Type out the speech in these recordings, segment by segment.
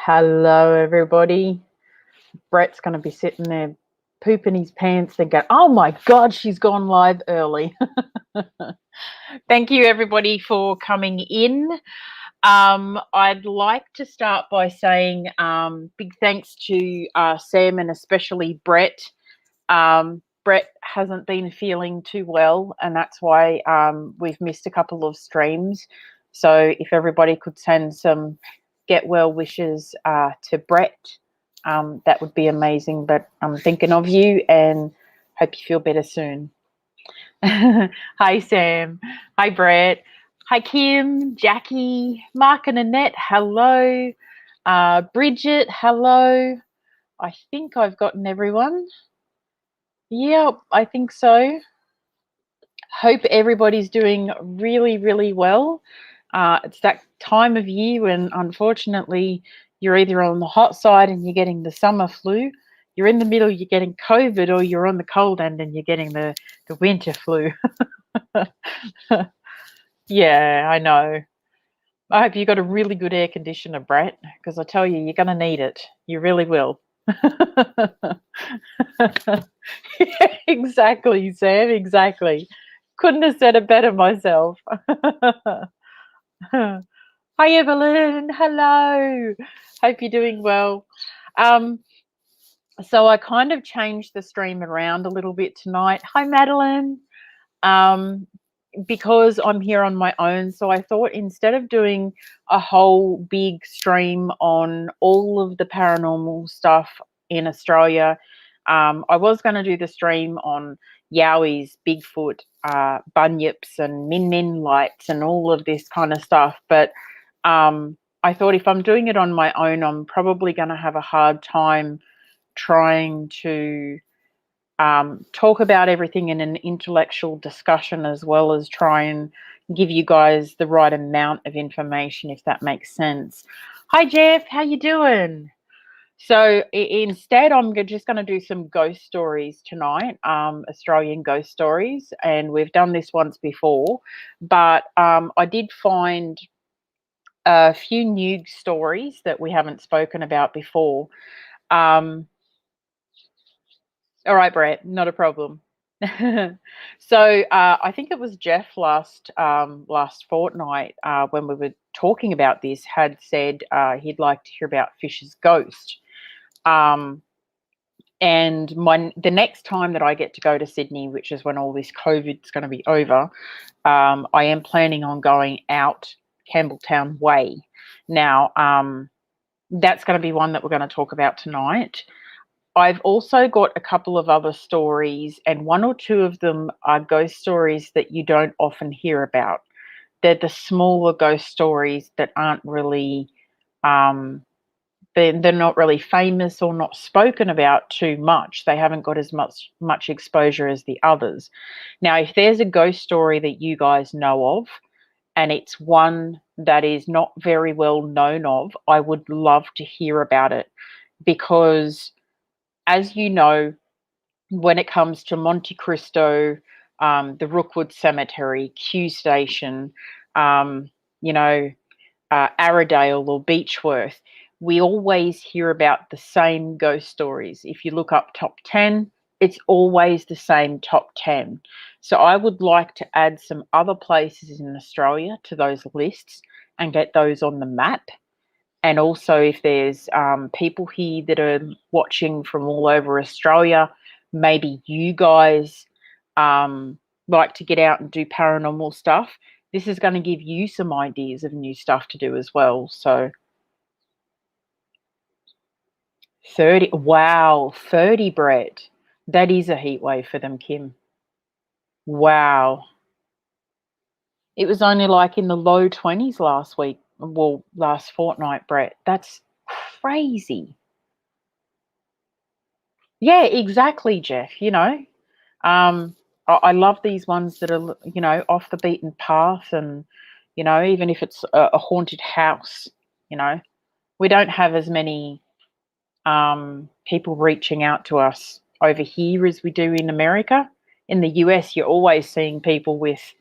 Hello, everybody. Brett's going to be sitting there pooping his pants thinking, oh my God, she's gone live early. Thank you, everybody, for coming in. I'd like to start by saying big thanks to Sam and especially Brett. Brett hasn't been feeling too well, and that's why we've missed a couple of streams. So if everybody could send some get well wishes to Brett, that would be amazing. But I'm thinking of you and hope you feel better soon. Hi, Sam. Hi, Brett. Hi, Kim, Jackie, Mark and Annette. Hello. Bridget. Hello. I think I've gotten everyone. Yeah, I think so. Hope everybody's doing really, really well. It's that time of year when, unfortunately, you're either on the hot side and you're getting the summer flu, you're in the middle, you're getting COVID, or you're on the cold end and you're getting the winter flu. Yeah, I know. I hope you got a really good air conditioner, Brett, because I tell you, you're going to need it. You really will. Exactly, Sam, exactly. Couldn't have said it better myself. Hi, Evelyn. Hello. Hope you're doing well. So I kind of changed the stream around a little bit tonight. Hi, Madeline. Because I'm here on my own, so I thought instead of doing a whole big stream on all of the paranormal stuff in Australia, I was going to do the stream on Yowies, Bigfoot, bunyips and Min Min lights and all of this kind of stuff. But I thought if I'm doing it on my own, I'm probably going to have a hard time trying to talk about everything in an intellectual discussion, as well as try and give you guys the right amount of information, if that makes sense. Hi, Jeff. How you doing? So instead, I'm just going to do some ghost stories tonight, Australian ghost stories, and we've done this once before, but I did find a few new stories that we haven't spoken about before. All right, Brett, not a problem. So I think it was Jeff last fortnight when we were talking about this had said he'd like to hear about Fisher's ghost. And the next time that I get to go to Sydney, which is when all this COVID's going to be over, I am planning on going out Campbelltown Way. Now, that's going to be one that we're going to talk about tonight. I've also got a couple of other stories, and one or two of them are ghost stories that you don't often hear about. They're the smaller ghost stories that aren't really, they're not really famous or not spoken about too much. They haven't got as much exposure as the others. Now, if there's a ghost story that you guys know of, and it's one that is not very well known of, I would love to hear about it, because as you know, when it comes to Monte Cristo, the Rookwood Cemetery, Q Station, Arradale or Beechworth, we always hear about the same ghost stories. If you look up top 10, it's always the same top 10. So I would like to add some other places in Australia to those lists and get those on the map. And also, if there's people here that are watching from all over Australia, maybe you guys like to get out and do paranormal stuff, this is going to give you some ideas of new stuff to do as well. So 30, wow, 30, Brett. That is a heat wave for them, Kim. Wow. It was only like in the low 20s last week, well, last fortnight, Brett. That's crazy. Yeah, exactly, Jeff. I love these ones that are, off the beaten path, and, even if it's a haunted house, we don't have as many people reaching out to us over here as we do in America. In the US, you're always seeing people with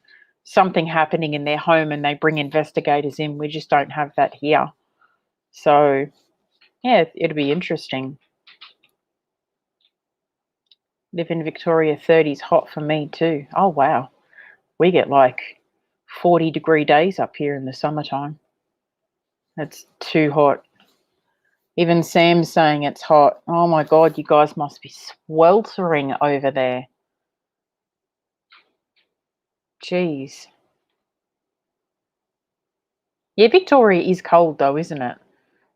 something happening in their home and they bring investigators in. We just don't have that here. So Yeah, it'll be interesting. Live in Victoria, 30's hot for me too. Oh, wow. We get like 40-degree days up here in the summertime. It's too hot. Even Sam's saying it's hot. Oh my God, you guys must be sweltering over there. Jeez. Yeah, Victoria is cold though, isn't it?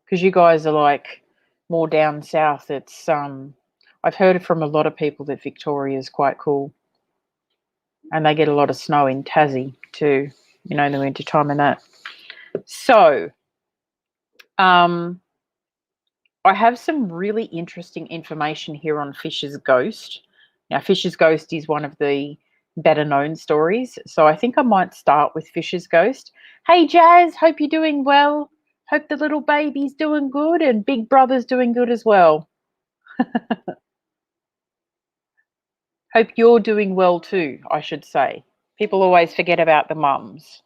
Because you guys are like more down south. It's I've heard it from a lot of people that Victoria is quite cool. And they get a lot of snow in Tassie too, in the winter time and that. So, I have some really interesting information here on Fisher's Ghost. Now, Fisher's Ghost is one of the better known stories. So I think I might start with Fisher's Ghost. Hey, Jazz, hope you're doing well. Hope the little baby's doing good and Big Brother's doing good as well. Hope you're doing well too, I should say. People always forget about the mums.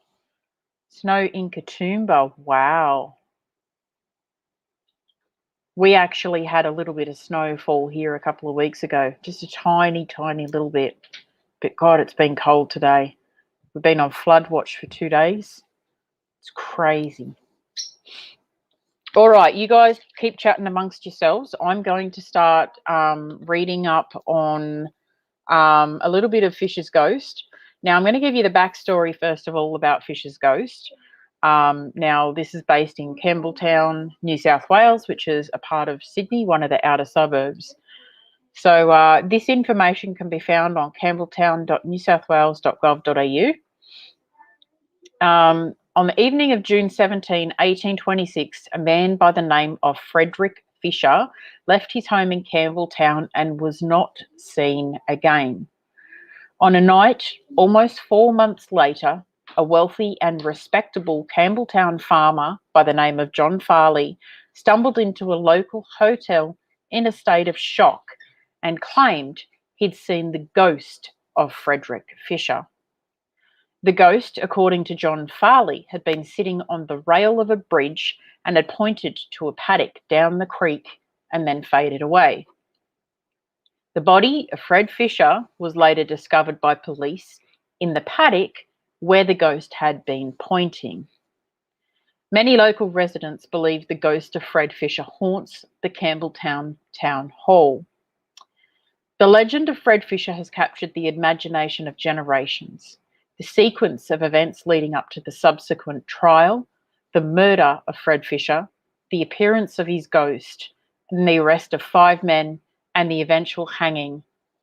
Snow in Katoomba. Wow. We actually had a little bit of snowfall here a couple of weeks ago, just a tiny, tiny little bit. But God, it's been cold today. We've been on flood watch for 2 days. It's crazy. All right, you guys keep chatting amongst yourselves. I'm going to start reading up on a little bit of Fisher's Ghost. Now, I'm going to give you the backstory, first of all, about Fisher's Ghost. Now, this is based in Campbelltown, New South Wales, which is a part of Sydney, one of the outer suburbs. So this information can be found on campbelltown.newsouthwales.gov.au. On the evening of June 17, 1826, a man by the name of Frederick Fisher left his home in Campbelltown and was not seen again. On a night almost 4 months later, a wealthy and respectable Campbelltown farmer by the name of John Farley stumbled into a local hotel in a state of shock and claimed he'd seen the ghost of Frederick Fisher. The ghost, according to John Farley, had been sitting on the rail of a bridge and had pointed to a paddock down the creek and then faded away. The body of Fred Fisher was later discovered by police in the paddock where the ghost had been pointing. Many local residents believe the ghost of Fred Fisher haunts the Campbelltown Town Hall. The legend of Fred Fisher has captured the imagination of generations. The sequence of events leading up to the subsequent trial, the murder of Fred Fisher, the appearance of his ghost, and the arrest of 5 men and the eventual hanging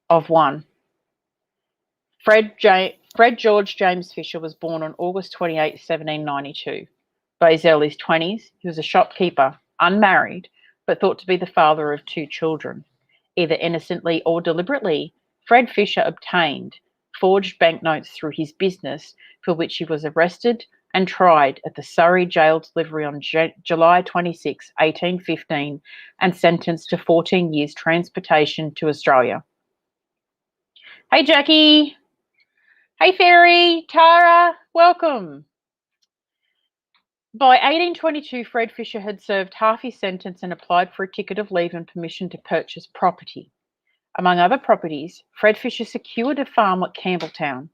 of one. Fred George James Fisher was born on August 28, 1792. By his early 20s, he was a shopkeeper, unmarried, but thought to be the father of 2 children. Either innocently or deliberately, Fred Fisher obtained forged banknotes through his business, for which he was arrested and tried at the Surrey Jail Delivery on July 26, 1815, and sentenced to 14 years transportation to Australia. Hey, Jackie. Hey, Fairy. Tara, welcome. By 1822, Fred Fisher had served half his sentence and applied for a ticket of leave and permission to purchase property. Among other properties, Fred Fisher secured a farm at Campbelltown.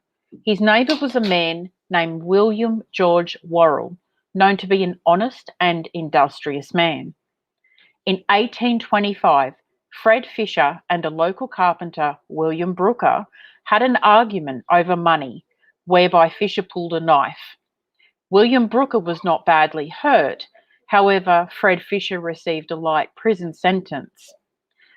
His neighbour was a man named William George Worrell, known to be an honest and industrious man. In 1825, Fred Fisher and a local carpenter, William Brooker, had an argument over money, whereby Fisher pulled a knife. William Brooker was not badly hurt. However, Fred Fisher received a light prison sentence.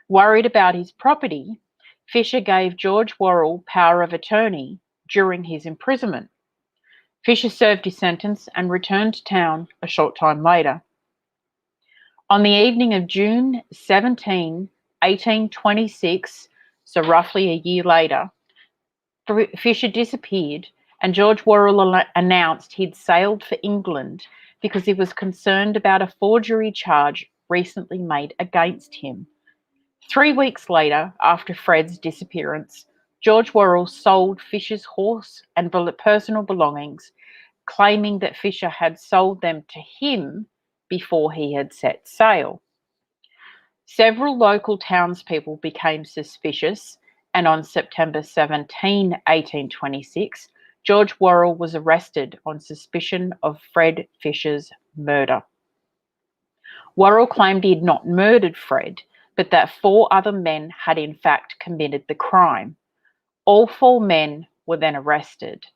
Worried about his property, Fisher gave George Worrell power of attorney during his imprisonment. Fisher served his sentence and returned to town a short time later. On the evening of June 17, 1826, so roughly a year later, Fisher disappeared and George Worrell announced he'd sailed for England because he was concerned about a forgery charge recently made against him. 3 weeks later, after Fred's disappearance, George Worrell sold Fisher's horse and personal belongings, claiming that Fisher had sold them to him before he had set sail. Several local townspeople became suspicious, and on September 17, 1826, George Worrell was arrested on suspicion of Fred Fisher's murder. Worrell claimed he had not murdered Fred, but that 4 other men had in fact committed the crime. All 4 men were then arrested.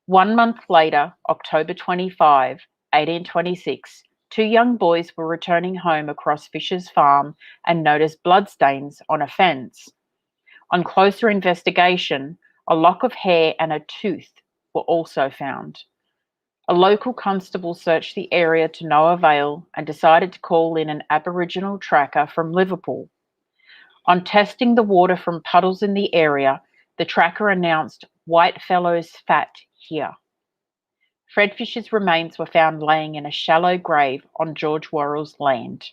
1 month later, October 25, 1826, 2 young boys were returning home across Fisher's farm and noticed bloodstains on a fence. On closer investigation, a lock of hair and a tooth were also found. A local constable searched the area to no avail and decided to call in an Aboriginal tracker from Liverpool. On testing the water from puddles in the area, the tracker announced, "Whitefellow's fat here." Fred Fisher's remains were found laying in a shallow grave on George Worrell's land.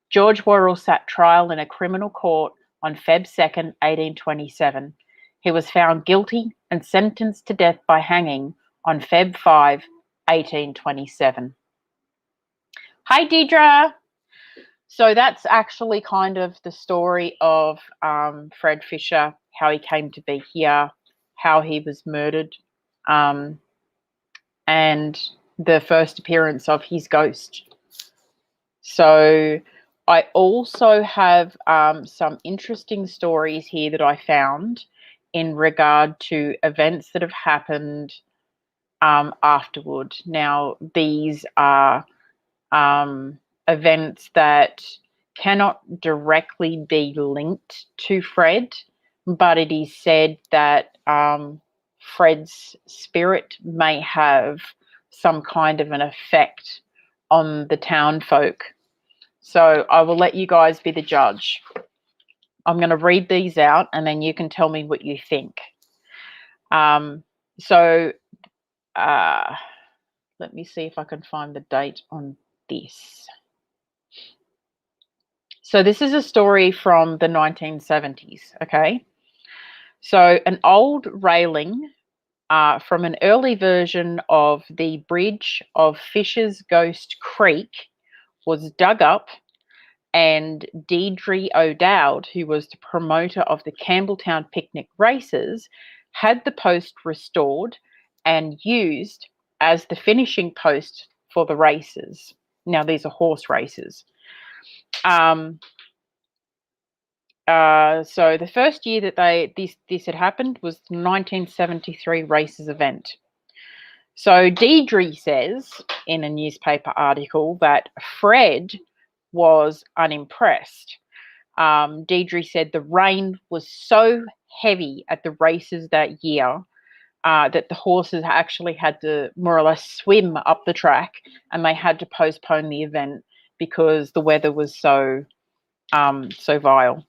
George Worrell sat trial in a criminal court on Feb 2nd, 1827. He was found guilty and sentenced to death by hanging on Feb 5, 1827. Hi, Deidre. So that's actually kind of the story of Fred Fisher, how he came to be here, how he was murdered, and the first appearance of his ghost. So I also have some interesting stories here that I found in regard to events that have happened afterward. Now, these are events that cannot directly be linked to Fred, but it is said that Fred's spirit may have some kind of an effect on the town folk. So I will let you guys be the judge. I'm going to read these out and then you can tell me what you think. Let me see if I can find the date on this. So this is a story from the 1970s, okay? So an old railing from an early version of the bridge of Fisher's Ghost Creek was dug up, and Deirdre O'Dowd, who was the promoter of the Campbelltown picnic races, had the post restored and used as the finishing post for the races. Now, these are horse races. So the first year that this had happened was the 1973 races event. So Deirdre says in a newspaper article that Fred was unimpressed. Deirdre said the rain was so heavy at the races that year that the horses actually had to more or less swim up the track, and they had to postpone the event because the weather was so vile.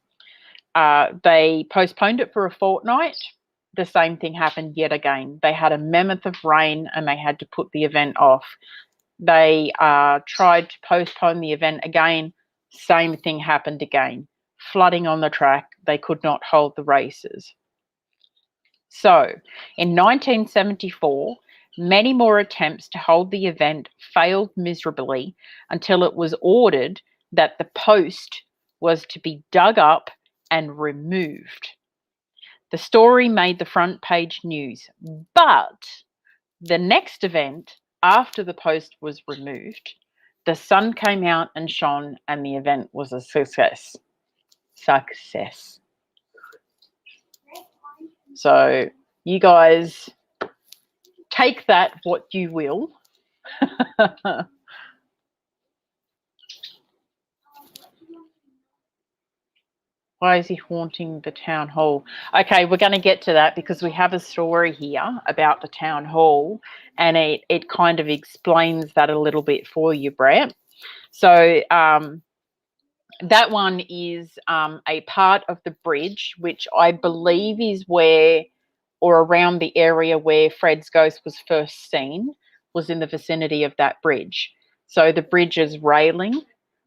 They postponed it for a fortnight. The same thing happened yet again. They had a mammoth of rain and they had to put the event off. They tried to postpone the event again. Same thing happened again. Flooding on the track. They could not hold the races. So in 1974, many more attempts to hold the event failed miserably until it was ordered that the post was to be dug up and removed. The story made the front page news, but the next event after the post was removed, the sun came out and shone and the event was a success. So you guys take that what you will. Why is he haunting the town hall? Okay, we're going to get to that because we have a story here about the town hall and it kind of explains that a little bit for you, Brett. So that one is a part of the bridge, which I believe is where or around the area where Fred's ghost was first seen, was in the vicinity of that bridge. So the bridge's railing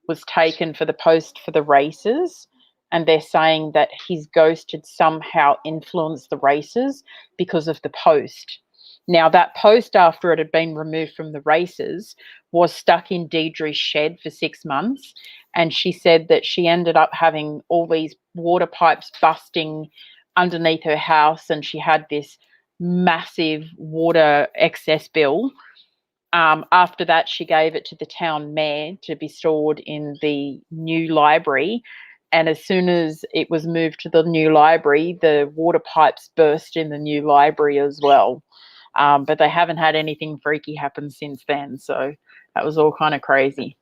was taken for the post for the races, and they're saying that his ghost had somehow influenced the races because of the post. Now, that post, after it had been removed from the races, was stuck in Deidre's shed for 6 months, and she said that she ended up having all these water pipes busting underneath her house, and she had this massive water excess bill. After that, she gave it to the town mayor to be stored in the new library. And as soon as it was moved to the new library, the water pipes burst in the new library as well. But they haven't had anything freaky happen since then. So that was all kind of crazy.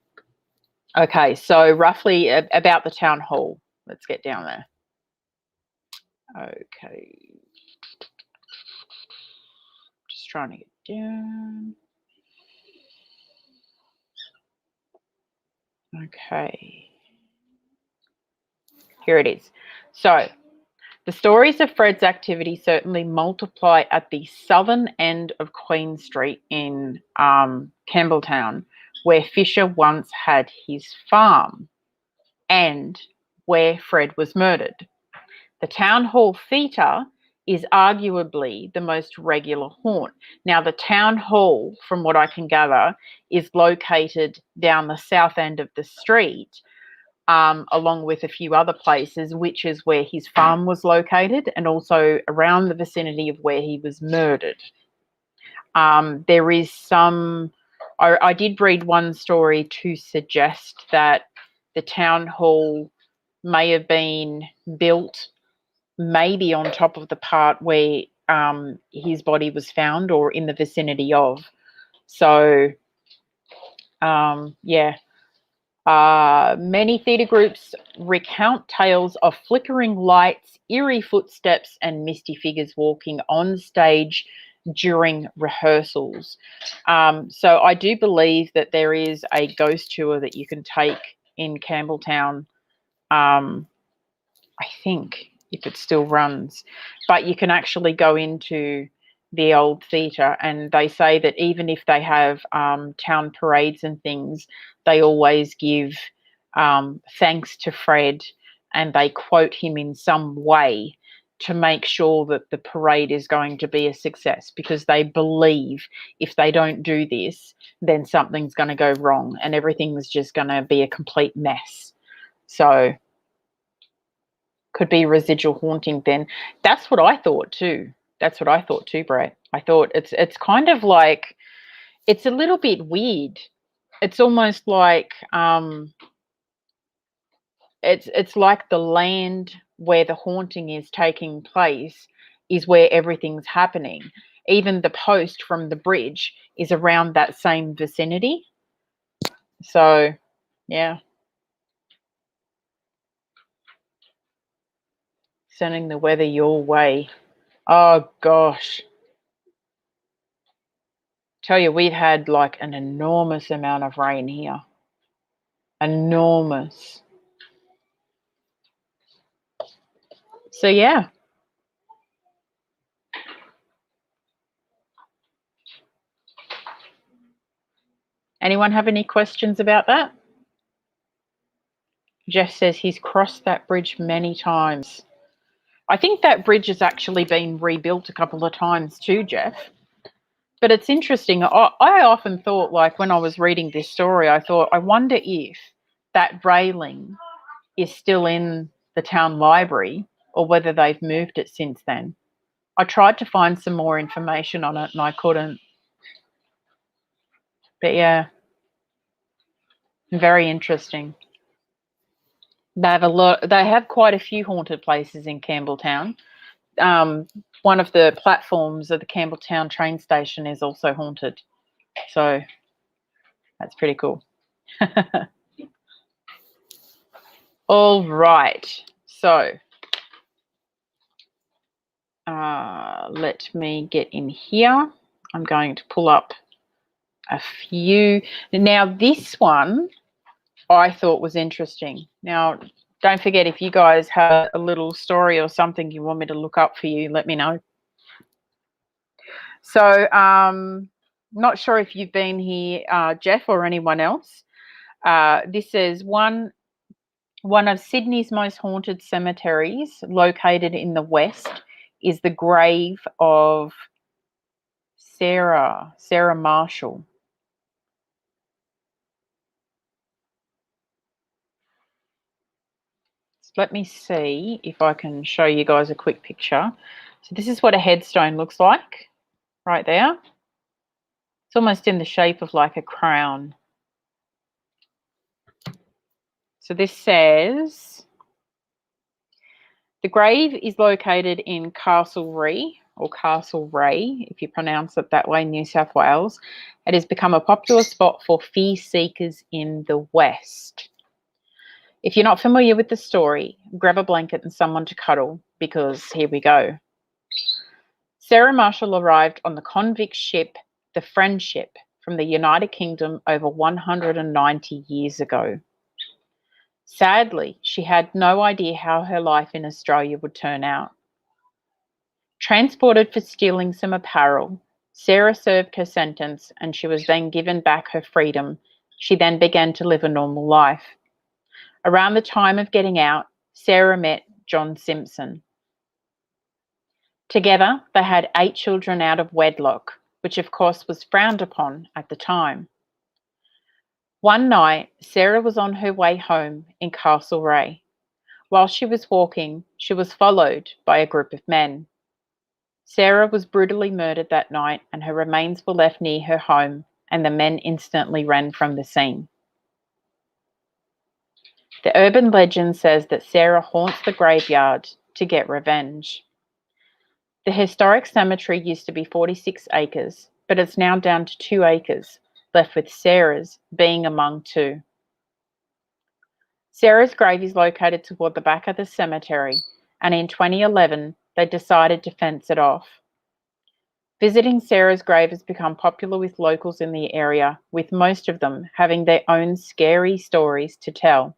Okay, so roughly about the town hall. Let's get down there. Okay. Just trying to get down. Okay. Here it is. So the stories of Fred's activity certainly multiply at the southern end of Queen Street in Campbelltown, where Fisher once had his farm and where Fred was murdered. The Town Hall Theatre is arguably the most regular haunt. Now, the Town Hall, from what I can gather, is located down the south end of the street, along with a few other places, which is where his farm was located and also around the vicinity of where he was murdered. There is some, I did read one story to suggest that the town hall may have been built maybe on top of the part where his body was found or in the vicinity of. So, yeah. Many theatre groups recount tales of flickering lights, eerie footsteps, and misty figures walking on stage during rehearsals. So I do believe that there is a ghost tour that you can take in Campbelltown. I think if it still runs, but you can actually go into the old theatre, and they say that even if they have town parades and things, they always give thanks to Fred, and they quote him in some way to make sure that the parade is going to be a success, because they believe if they don't do this, then something's going to go wrong and everything's just going to be a complete mess. So could be residual haunting then. That's what I thought too. Brett. I thought it's kind of like, it's a little bit weird. It's almost like it's like the land where the haunting is taking place is where everything's happening. Even the post from the bridge is around that same vicinity. So, yeah. Sending the weather your way. Oh gosh. Tell you, we've had like an enormous amount of rain here. Enormous. So, yeah. Anyone have any questions about that? Jeff says he's crossed that bridge many times. I think that bridge has actually been rebuilt a couple of times too, Jeff. But it's interesting. I often thought, like when I was reading this story, I thought, I wonder if that railing is still in the town library or whether they've moved it since then. I tried to find some more information on it and I couldn't. But yeah, very interesting. They have quite a few haunted places in Campbelltown. One of the platforms of the Campbelltown train station is also haunted. So that's pretty cool. All right. So let me get in here. I'm going to pull up a few. Now, this one I thought was interesting. Now, don't forget, if you guys have a little story or something you want me to look up for you, let me know. So, not sure if you've been here, Jeff, or anyone else. This is one of Sydney's most haunted cemeteries, located in the west, is the grave of Sarah Marshall. let me see if I can show you guys a quick picture. So this is what a headstone looks like right there. It's almost in the shape of like a crown. So this says, the grave is located in Castlereagh, or Castlereagh, if you pronounce it that way, New South Wales. It has become a popular spot for fear seekers in the West. If you're not familiar with the story, grab a blanket and someone to cuddle, because here we go. Sarah Marshall arrived on the convict ship, the Friendship, from the United Kingdom over 190 years ago. Sadly, she had no idea how her life in Australia would turn out. Transported for stealing some apparel, Sarah served her sentence and she was then given back her freedom. She then began to live a normal life. Around the time of getting out, Sarah met John Simpson. Together, they had 8 children out of wedlock, which of course was frowned upon at the time. One night, Sarah was on her way home in Castlereagh. While she was walking, she was followed by a group of men. Sarah was brutally murdered that night and her remains were left near her home, and the men instantly ran from the scene. The urban legend says that Sarah haunts the graveyard to get revenge. The historic cemetery used to be 46 acres, but it's now down to 2 acres, left with Sarah's being among 2. Sarah's grave is located toward the back of the cemetery, and in 2011, they decided to fence it off. Visiting Sarah's grave has become popular with locals in the area, with most of them having their own scary stories to tell.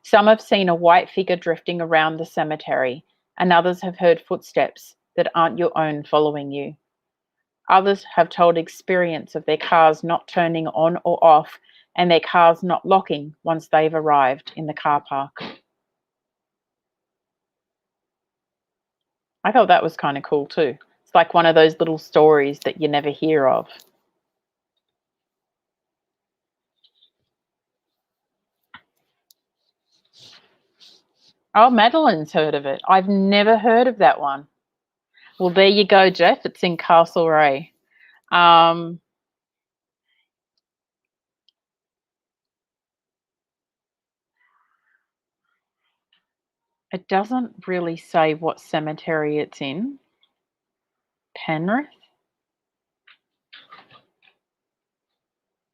Some have seen a white figure drifting around the cemetery, and others have heard footsteps that aren't your own following you. Others have told experience of their cars not turning on or off and their cars not locking once they've arrived in the car park. I thought that was kind of cool too. It's like one of those little stories that you never hear of. Oh, Madeline's heard of it. I've never heard of that one. Well, there you go, Jeff. It's in Castlereagh. It doesn't really say what cemetery it's in. Penrith?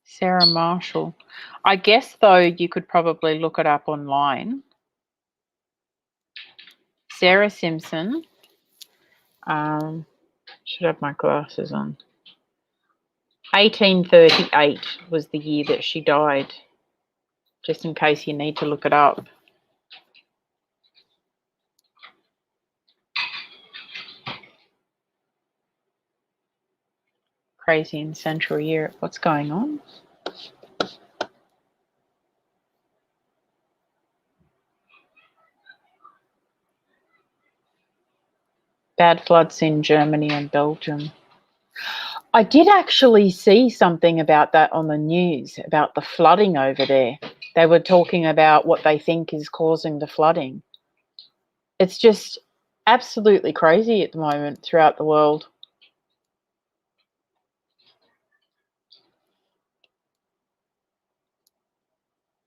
Sarah Marshall. I guess, though, you could probably look it up online. Sarah Simpson. Should have my glasses on. 1838 was the year that she died, just in case you need to look it up. Crazy in Central Europe. What's going on? Bad floods in Germany and Belgium. I did actually see something about that on the news, about the flooding over there. They were talking about what they think is causing the flooding. It's just absolutely crazy at the moment throughout the world.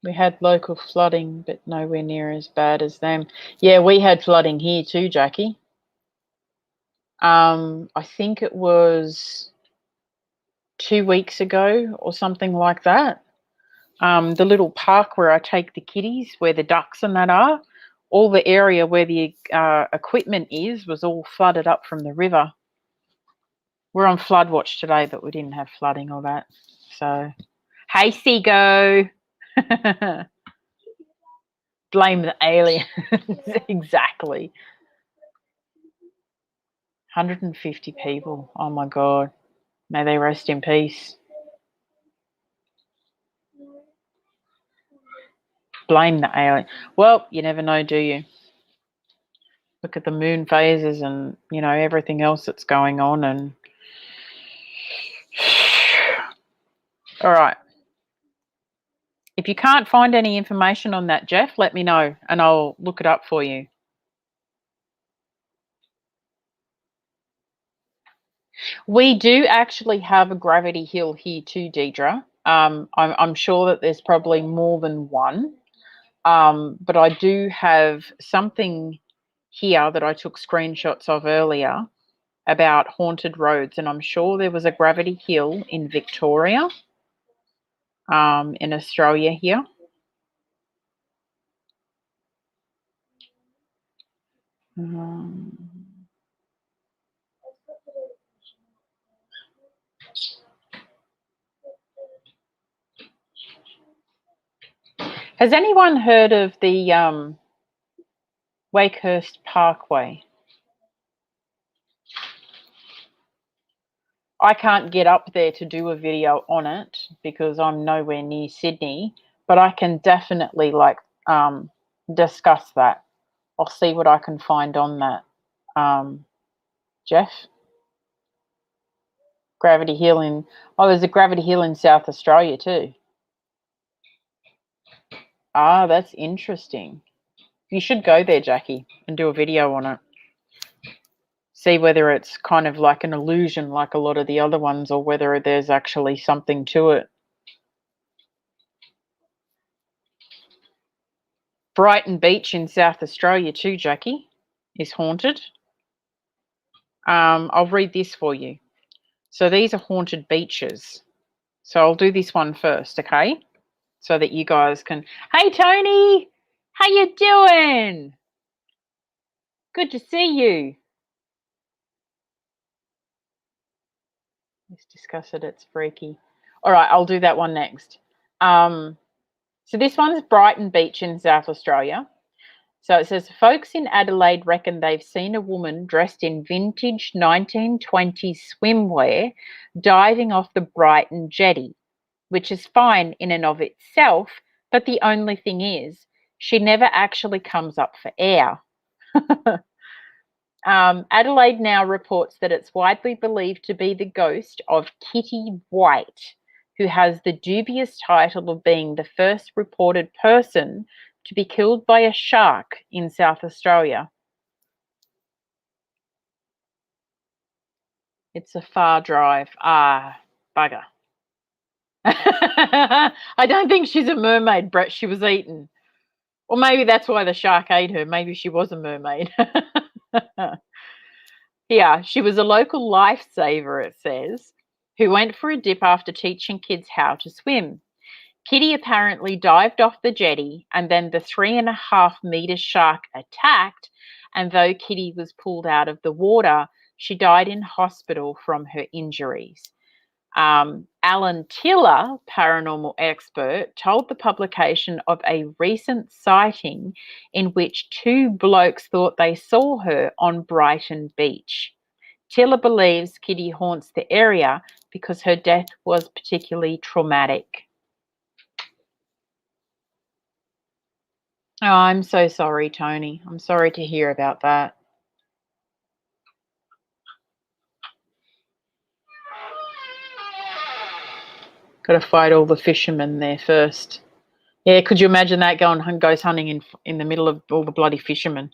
We had local flooding, but nowhere near as bad as them. Yeah, we had flooding here too, Jackie. I think it was 2 weeks ago or something like that. The little park where I take the kiddies, where the ducks and that are, all the area where the equipment is was all flooded up from the river. We're on flood watch today, but we didn't have flooding or that. So, hey, Seago. Blame the aliens. Exactly. 150 people. Oh my God. May they rest in peace. Blame the alien. Well, you never know, do you? Look at the moon phases and, everything else that's going on. And all right. If you can't find any information on that, Jeff, let me know and I'll look it up for you. We do actually have a gravity hill here too, Deidre. I'm sure that there's probably more than one, but I do have something here that I took screenshots of earlier about haunted roads, and I'm sure there was a gravity hill in Victoria, in Australia here. Has anyone heard of the Wakehurst Parkway? I can't get up there to do a video on it because I'm nowhere near Sydney, but I can definitely discuss that. I'll see what I can find on that. Jeff? Gravity Hill there's a Gravity Hill in South Australia too. Ah, that's interesting. You should go there, Jackie, and do a video on it. See whether it's kind of like an illusion like a lot of the other ones or whether there's actually something to it. Brighton Beach in South Australia too, Jackie, is haunted. I'll read this for you. So these are haunted beaches. So I'll do this one first, okay? So that you guys can... Hey, Tony! How you doing? Good to see you. Let's discuss it. It's freaky. All right, I'll do that one next. So this one's Brighton Beach in South Australia. So it says, folks in Adelaide reckon they've seen a woman dressed in vintage 1920s swimwear diving off the Brighton jetty, which is fine in and of itself, but the only thing is she never actually comes up for air. Adelaide now reports that it's widely believed to be the ghost of Kitty White, who has the dubious title of being the first reported person to be killed by a shark in South Australia. It's a far drive. Ah, bugger. I don't think she's a mermaid, Brett. She was eaten. Or maybe that's why the shark ate her. Maybe she was a mermaid. Yeah, she was a local lifesaver, it says, who went for a dip after teaching kids how to swim. Kitty apparently dived off the jetty and then the 3.5-meter shark attacked, and though Kitty was pulled out of the water, she died in hospital from her injuries. Alan Tiller, paranormal expert, told the publication of a recent sighting in which 2 blokes thought they saw her on Brighton Beach. Tiller believes Kitty haunts the area because her death was particularly traumatic. Oh, I'm so sorry, Tony. I'm sorry to hear about that. Got to fight all the fishermen there first. Yeah, could you imagine that going ghost hunting in the middle of all the bloody fishermen?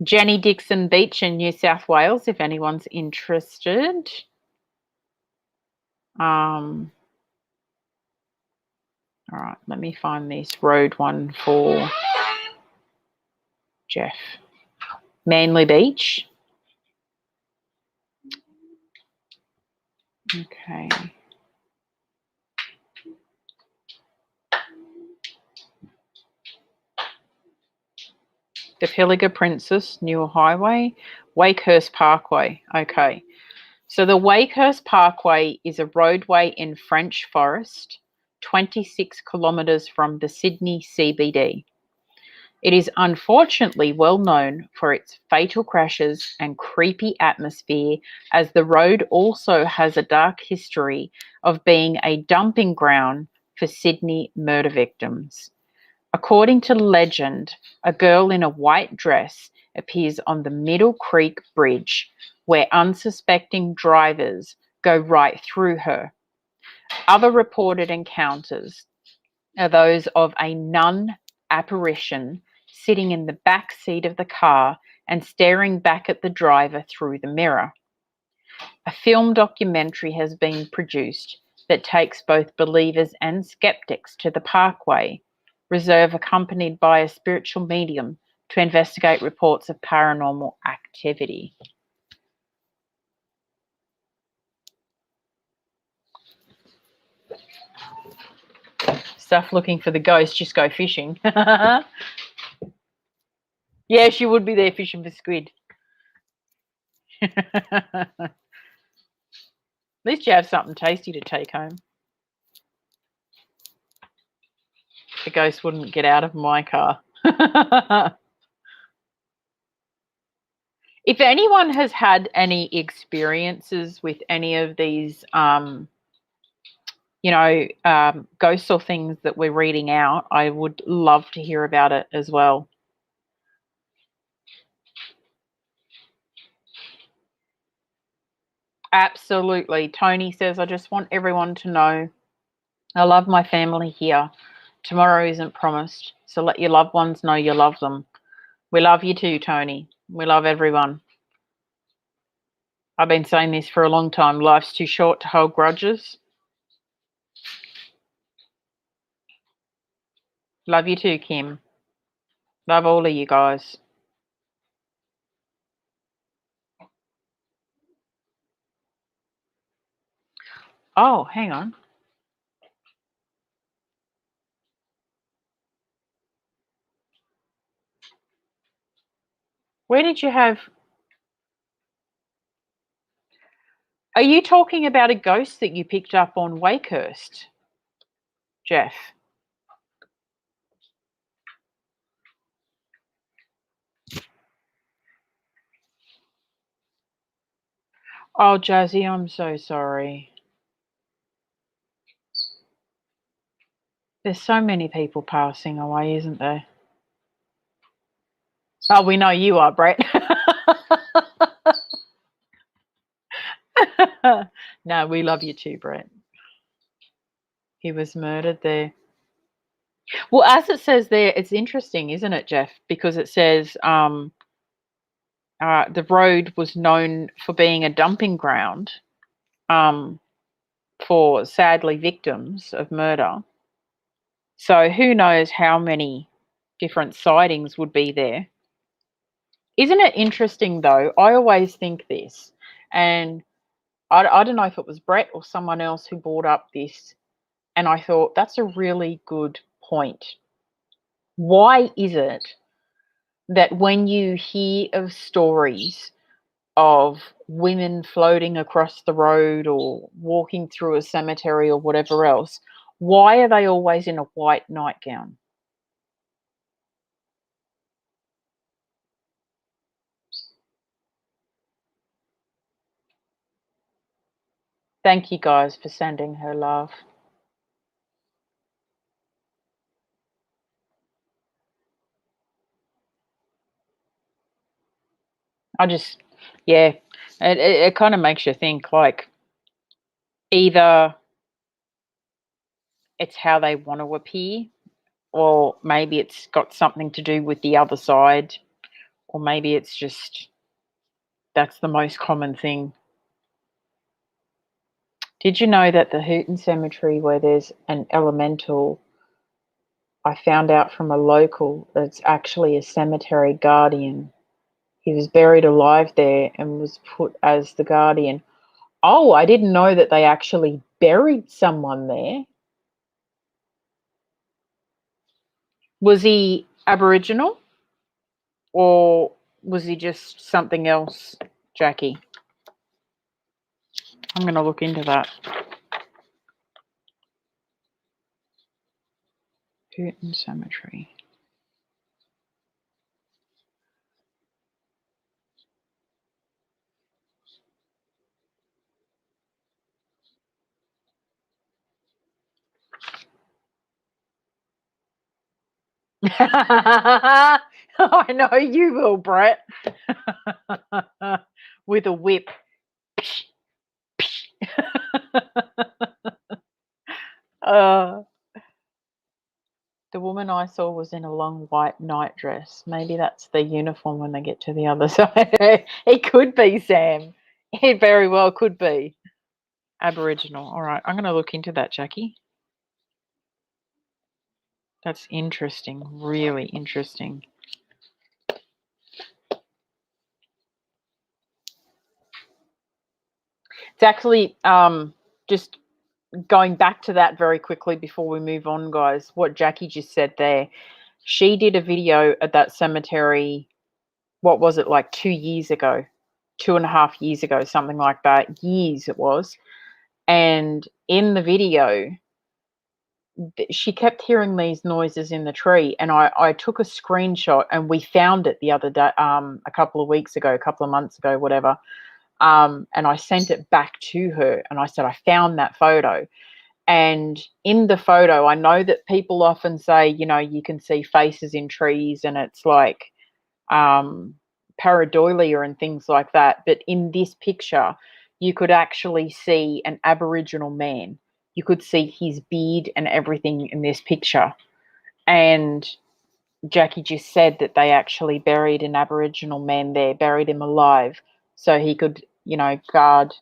Jenny Dixon Beach in New South Wales, if anyone's interested. All right, let me find this road one for Jeff. Manly Beach. Okay. The Pilliga Princess, New Highway, Wakehurst Parkway. Okay. So the Wakehurst Parkway is a roadway in French Forest, 26 kilometres from the Sydney CBD. It is unfortunately well known for its fatal crashes and creepy atmosphere, as the road also has a dark history of being a dumping ground for Sydney murder victims. According to legend, a girl in a white dress appears on the Middle Creek Bridge, where unsuspecting drivers go right through her. Other reported encounters are those of a nun apparition sitting in the back seat of the car and staring back at the driver through the mirror. A film documentary has been produced that takes both believers and skeptics to the Parkway Reserve, accompanied by a spiritual medium, to investigate reports of paranormal activity. Stuff looking for the ghost, just go fishing. Yeah, she would be there fishing for squid. At least you have something tasty to take home. The ghost wouldn't get out of my car. If anyone has had any experiences with any of these, ghosts or things that we're reading out, I would love to hear about it as well. Absolutely. Tony says, I just want everyone to know I love my family here. Tomorrow isn't promised, so let your loved ones know you love them. We love you too, Tony. We love everyone. I've been saying this for a long time. Life's too short to hold grudges. Love you too, Kim. Love all of you guys. Oh, hang on. Where did you have... Are you talking about a ghost that you picked up on Wakehurst, Jeff? Oh, Jazzy, I'm so sorry. There's so many people passing away, isn't there? Oh, we know you are, Brett. No, we love you too, Brett. He was murdered there. Well, as it says there, it's interesting, isn't it, Jeff? Because it says the road was known for being a dumping ground for, sadly, victims of murder. So who knows how many different sightings would be there. Isn't it interesting, though? I always think this, and I don't know if it was Brett or someone else who brought up this, and I thought that's a really good point. Why is it that when you hear of stories of women floating across the road or walking through a cemetery or whatever else, why are they always in a white nightgown? Thank you guys for sending her love. It kind of makes you think, like, either it's how they want to appear, or maybe it's got something to do with the other side, or maybe it's just that's the most common thing. Did you know that the Hooton Cemetery, where there's an elemental, I found out from a local that it's actually a cemetery guardian. He was buried alive there and was put as the guardian. Oh, I didn't know that they actually buried someone there. Was he Aboriginal or was he just something else, Jackie? I'm going to look into that. Hooton Cemetery. I know you will, Brett. With a whip. Uh, the woman I saw was in a long white nightdress. Maybe that's the uniform when they get to the other side. It could be, Sam. It very well could be. Aboriginal. All right, I'm going to look into that, Jackie. That's interesting. Really interesting. It's actually just going back to that very quickly before we move on, guys. What Jackie just said there. She did a video at that cemetery. What was it, like 2 years ago? 2.5 years ago, something like that. Years it was. And in the video, she kept hearing these noises in the tree, and I took a screenshot, and we found it the other day, a couple of weeks ago, a couple of months ago, whatever. And I sent it back to her, and I said, I found that photo. And in the photo, I know that people often say, you can see faces in trees, and it's like pareidolia and things like that. But in this picture, you could actually see an Aboriginal man. You could see his beard and everything in this picture. And Jackie just said that they actually buried an Aboriginal man there, buried him alive, so he could, guard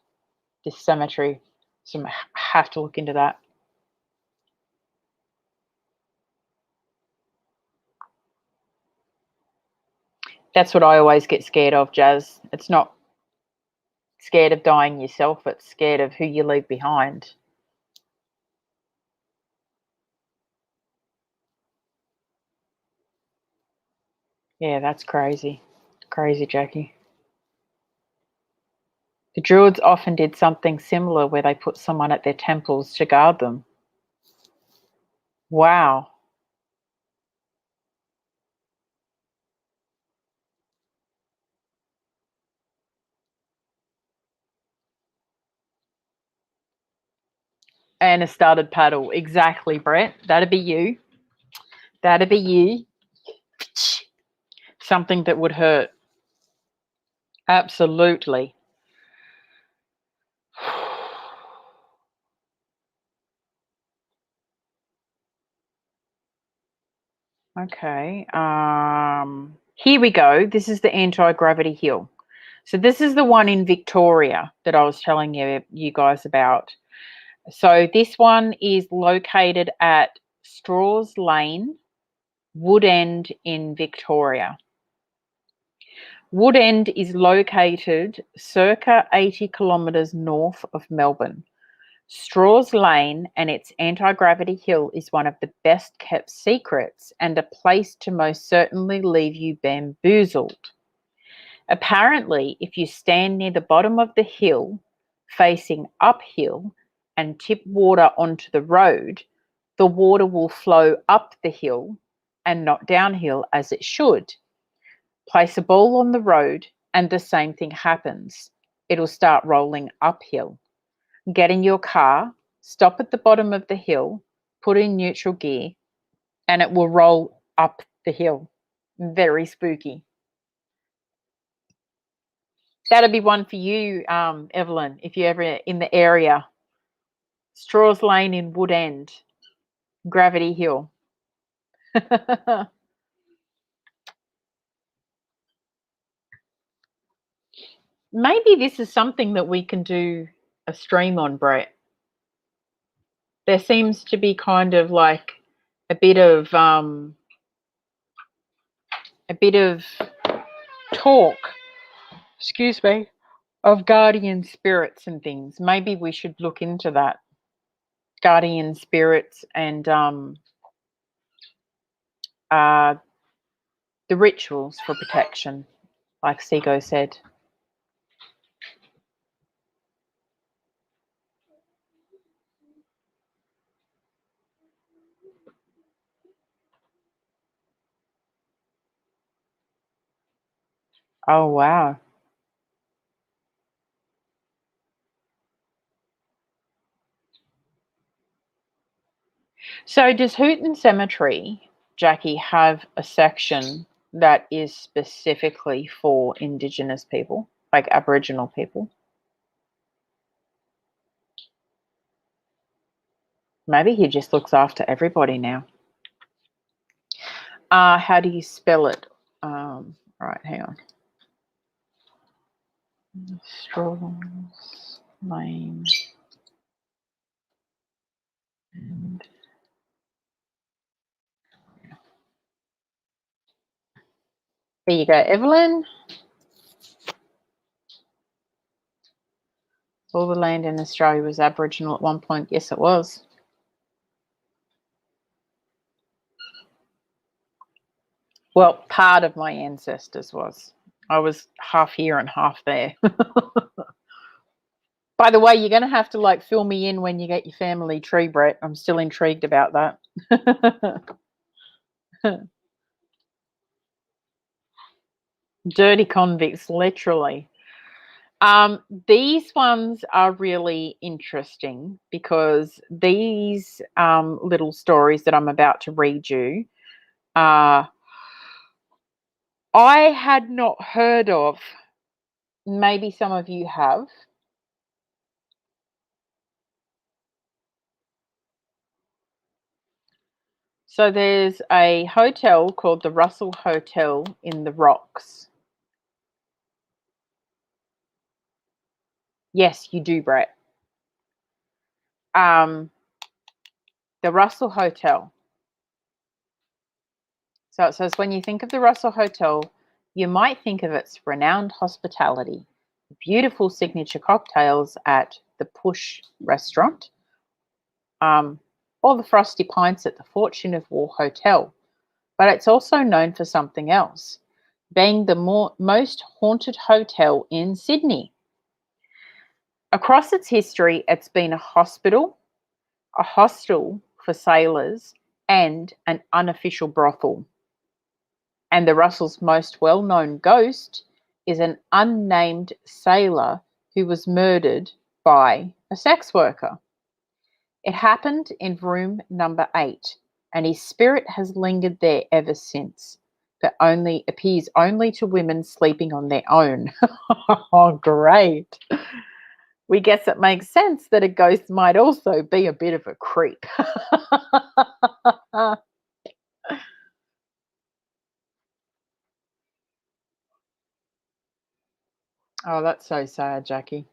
this cemetery. So I have to look into that. That's what I always get scared of, Jazz. It's not scared of dying yourself, it's scared of who you leave behind. Yeah, that's crazy. Crazy, Jackie. The Druids often did something similar where they put someone at their temples to guard them. Wow. And a started paddle. Exactly, Brett. That'd be you. That'd be you. Something that would hurt. Absolutely. Okay. Here we go. This is the anti-gravity hill. So this is the one in Victoria that I was telling you guys about. So this one is located at Straws Lane, Wood End in Victoria. Wood End is located circa 80 kilometres north of Melbourne. Straws Lane and its anti-gravity hill is one of the best kept secrets and a place to most certainly leave you bamboozled. Apparently, if you stand near the bottom of the hill, facing uphill, and tip water onto the road, the water will flow up the hill and not downhill as it should. Place a ball on the road and the same thing happens. It'll start rolling uphill. Get in your car, stop at the bottom of the hill, put in neutral gear, and it will roll up the hill. Very spooky. That'd be one for you, Evelyn, if you're ever in the area. Straws Lane in Wood End, Gravity Hill. Maybe this is something that we can do a stream on, Brett. There seems to be kind of like a bit of talk, excuse me, of guardian spirits and things. Maybe we should look into that. Guardian spirits and the rituals for protection, like Sego said. Oh, wow. So does Hooton Cemetery, Jackie, have a section that is specifically for Indigenous people, like Aboriginal people? Maybe he just looks after everybody now. How do you spell it? Right, hang on. Straws, Lane, and there you go, Evelyn. All the land in Australia was Aboriginal at one point. Yes, it was. Well, part of my ancestors was. I was half here and half there. By the way, you're going to have to like fill me in when you get your family tree, Brett. I'm still intrigued about that. Dirty convicts, literally. These ones are really interesting because these little stories that I'm about to read you, I had not heard of. Maybe some of you have. So there's a hotel called the Russell Hotel in the Rocks. Yes, you do, Brett. The Russell Hotel. So it says, when you think of the Russell Hotel, you might think of its renowned hospitality, beautiful signature cocktails at the Push restaurant, or the frosty pints at the Fortune of War Hotel. But it's also known for something else, being the most haunted hotel in Sydney. Across its history, it's been a hospital, a hostel for sailors, and an unofficial brothel. And the Russell's most well-known ghost is an unnamed sailor who was murdered by a sex worker. It happened in room number 8, and his spirit has lingered there ever since, but only appears only to women sleeping on their own. Oh, great. We guess it makes sense that a ghost might also be a bit of a creep. Oh, that's so sad, Jackie.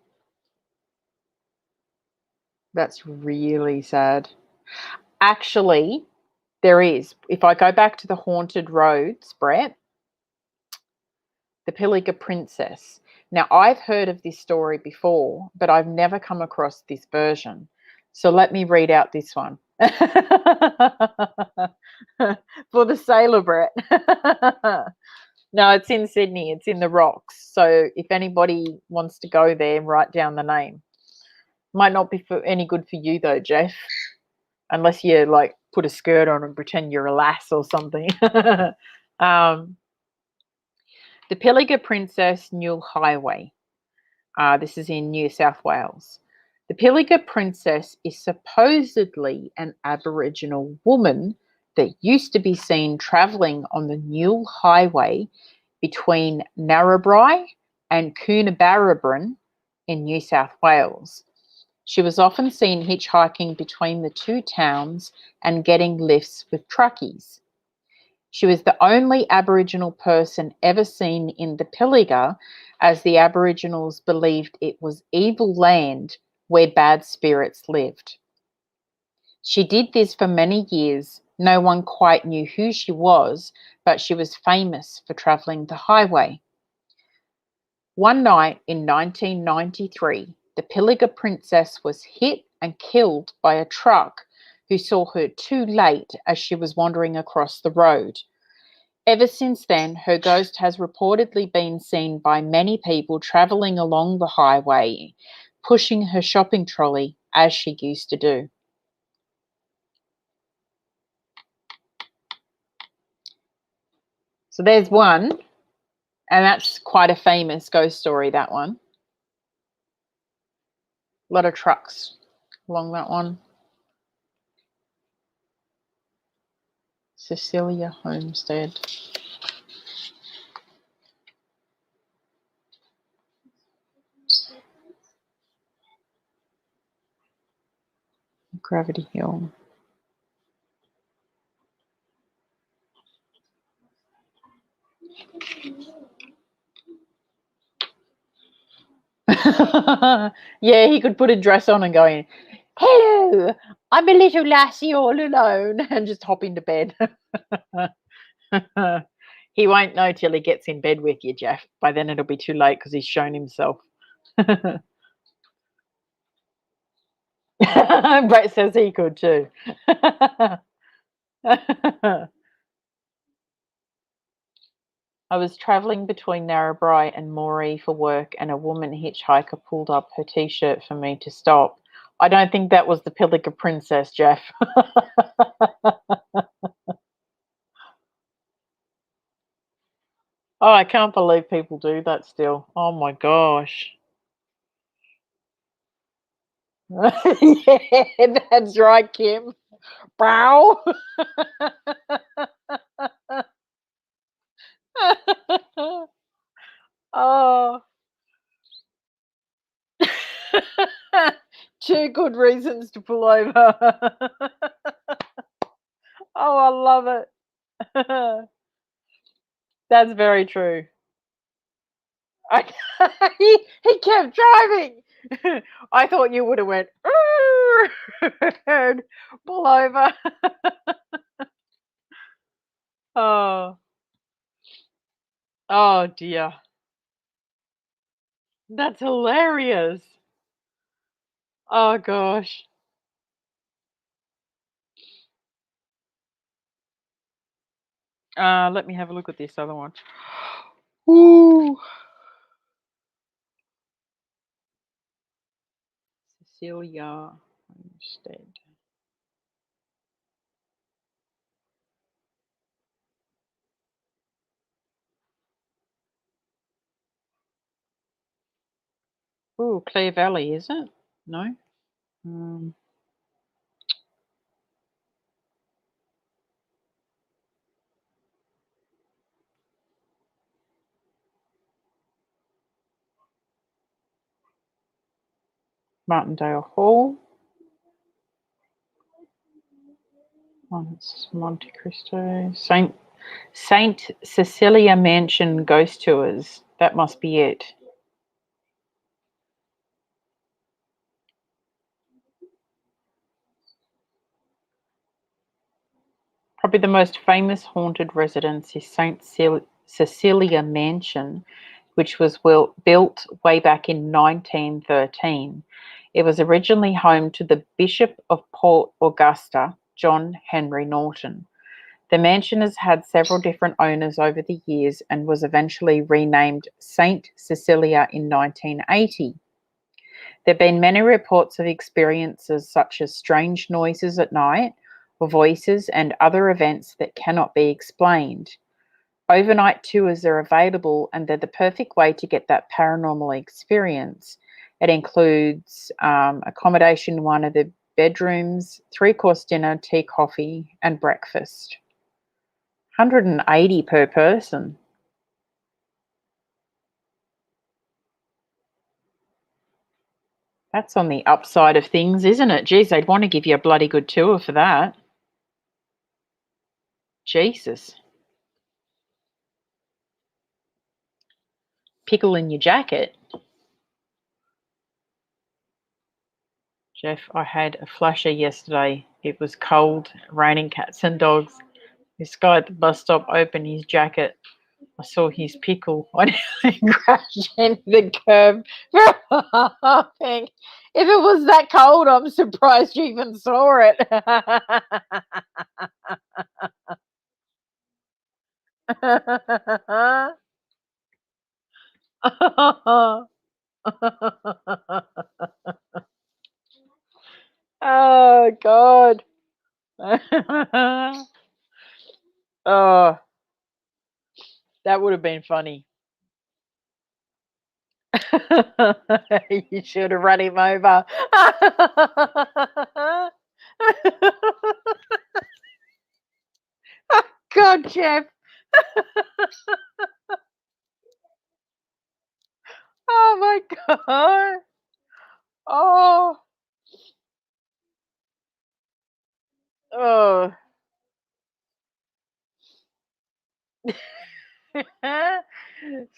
That's really sad. Actually, there is. If I go back to the haunted roads, Brett, the Pilliga Princess. Now, I've heard of this story before, but I've never come across this version. So let me read out this one. For the sailor, Brett. No, it's in Sydney. It's in the Rocks. So if anybody wants to go there, write down the name. Might not be any good for you though, Jeff, unless you like put a skirt on and pretend you're a lass or something. The Pilliga Princess Newell Highway. This is in New South Wales. The Pilliga Princess is supposedly an Aboriginal woman that used to be seen travelling on the Newell Highway between Narrabri and Coonabarabran in New South Wales. She was often seen hitchhiking between the two towns and getting lifts with truckies. She was the only Aboriginal person ever seen in the Pilliga, as the Aboriginals believed it was evil land where bad spirits lived. She did this for many years. No one quite knew who she was, but she was famous for travelling the highway. One night in 1993, the Pilliga Princess was hit and killed by a truck who saw her too late as she was wandering across the road. Ever since then, her ghost has reportedly been seen by many people travelling along the highway, pushing her shopping trolley as she used to do. So there's one, and that's quite a famous ghost story, that one. A lot of trucks along that one. Cecilia Homestead. Gravity Hill. Yeah, he could put a dress on and go in, hello, I'm a little lassie all alone, and just hop into bed. He won't know till he gets in bed with you, Jeff. By then it'll be too late because he's shown himself. Brett says he could too. I was travelling between Narrabri and Moree for work, and a woman hitchhiker pulled up her T-shirt for me to stop. I don't think that was the Pilliga Princess, Jeff. Oh, I can't believe people do that still. Oh my gosh. Yeah, that's right, Kim. Brow. Oh. Two good reasons to pull over. Oh, I love it. That's very true. He kept driving. I thought you would have went and pull over. Oh, oh dear, that's hilarious. Oh gosh. Let me have a look at this other one. Ooh, Cecilia Homestead. Ooh, Clare Valley, is it? No. Um, Martindale Hall. Oh, it's Monte Cristo. Saint Cecilia Mansion Ghost Tours. That must be it. Probably the most famous haunted residence is Saint Cecilia Mansion, which was built way back in 1913. It was originally home to the Bishop of Port Augusta, John Henry Norton. The mansion has had several different owners over the years and was eventually renamed Saint Cecilia in 1980. There have been many reports of experiences such as strange noises at night, or voices, and other events that cannot be explained. Overnight tours are available, and they're the perfect way to get that paranormal experience. It includes accommodation in one of the bedrooms, three-course dinner, tea, coffee, and breakfast. 180 per person. That's on the upside of things, isn't it? Geez, they'd want to give you a bloody good tour for that. Jesus. Pickle in your jacket. Jeff, I had a flasher yesterday. It was cold, raining cats and dogs. This guy at the bus stop opened his jacket. I saw his pickle. I nearly crashed into the curb from laughing. If it was that cold, I'm surprised you even saw it. Oh God. Oh, that would have been funny. You should have run him over. God, Jeff. Oh my God. Oh, Oh.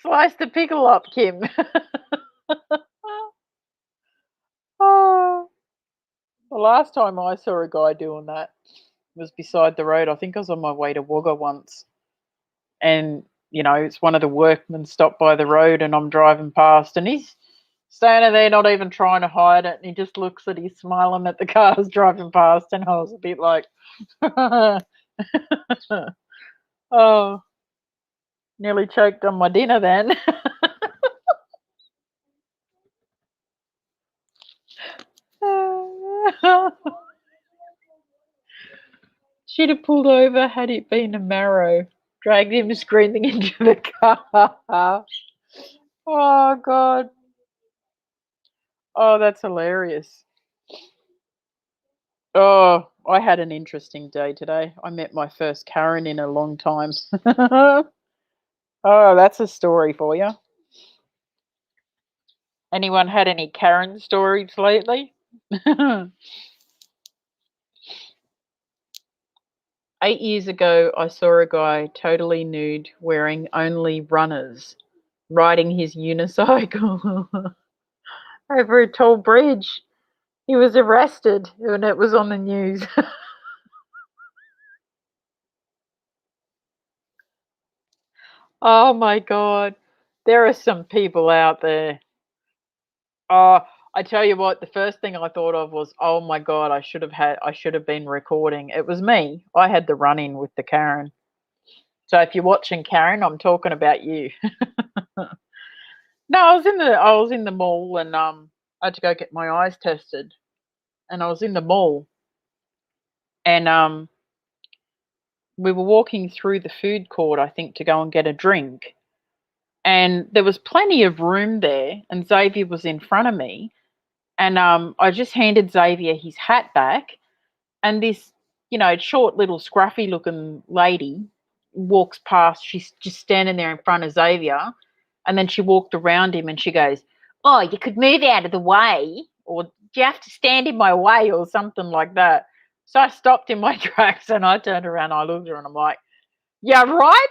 Slice the pickle up, Kim. Oh. The last time I saw a guy doing that was beside the road. I think I was on my way to Wagga once, and it's one of the workmen stopped by the road, and I'm driving past, and he's standing there, not even trying to hide it, and he just looks at, he's smiling at the cars driving past, and I was a bit like, oh, nearly choked on my dinner then. She'd have pulled over had it been a marrow. Dragged him screaming into the car. Oh, God. Oh, that's hilarious. Oh, I had an interesting day today. I met my first Karen in a long time. Oh, that's a story for you. Anyone had any Karen stories lately? 8 years ago, I saw a guy totally nude, wearing only runners, riding his unicycle over a tall bridge. He was arrested and it was on the news. Oh my God. There are some people out there. Oh, I tell you what, the first thing I thought of was, oh my God, I should have been recording. It was me. I had the run in with the Karen. So if you're watching Karen, I'm talking about you. No, I was in the mall, and I had to go get my eyes tested, and I was in the mall, and we were walking through the food court, I think, to go and get a drink, and there was plenty of room there, and Xavier was in front of me, and I just handed Xavier his hat back, and this, short little scruffy looking lady walks past. She's just standing there in front of Xavier, and then she walked around him and she goes, "Oh, you could move out of the way, or do you have to stand in my way," or something like that. So I stopped in my tracks and I turned around, I looked at her and I'm like, "Yeah, right."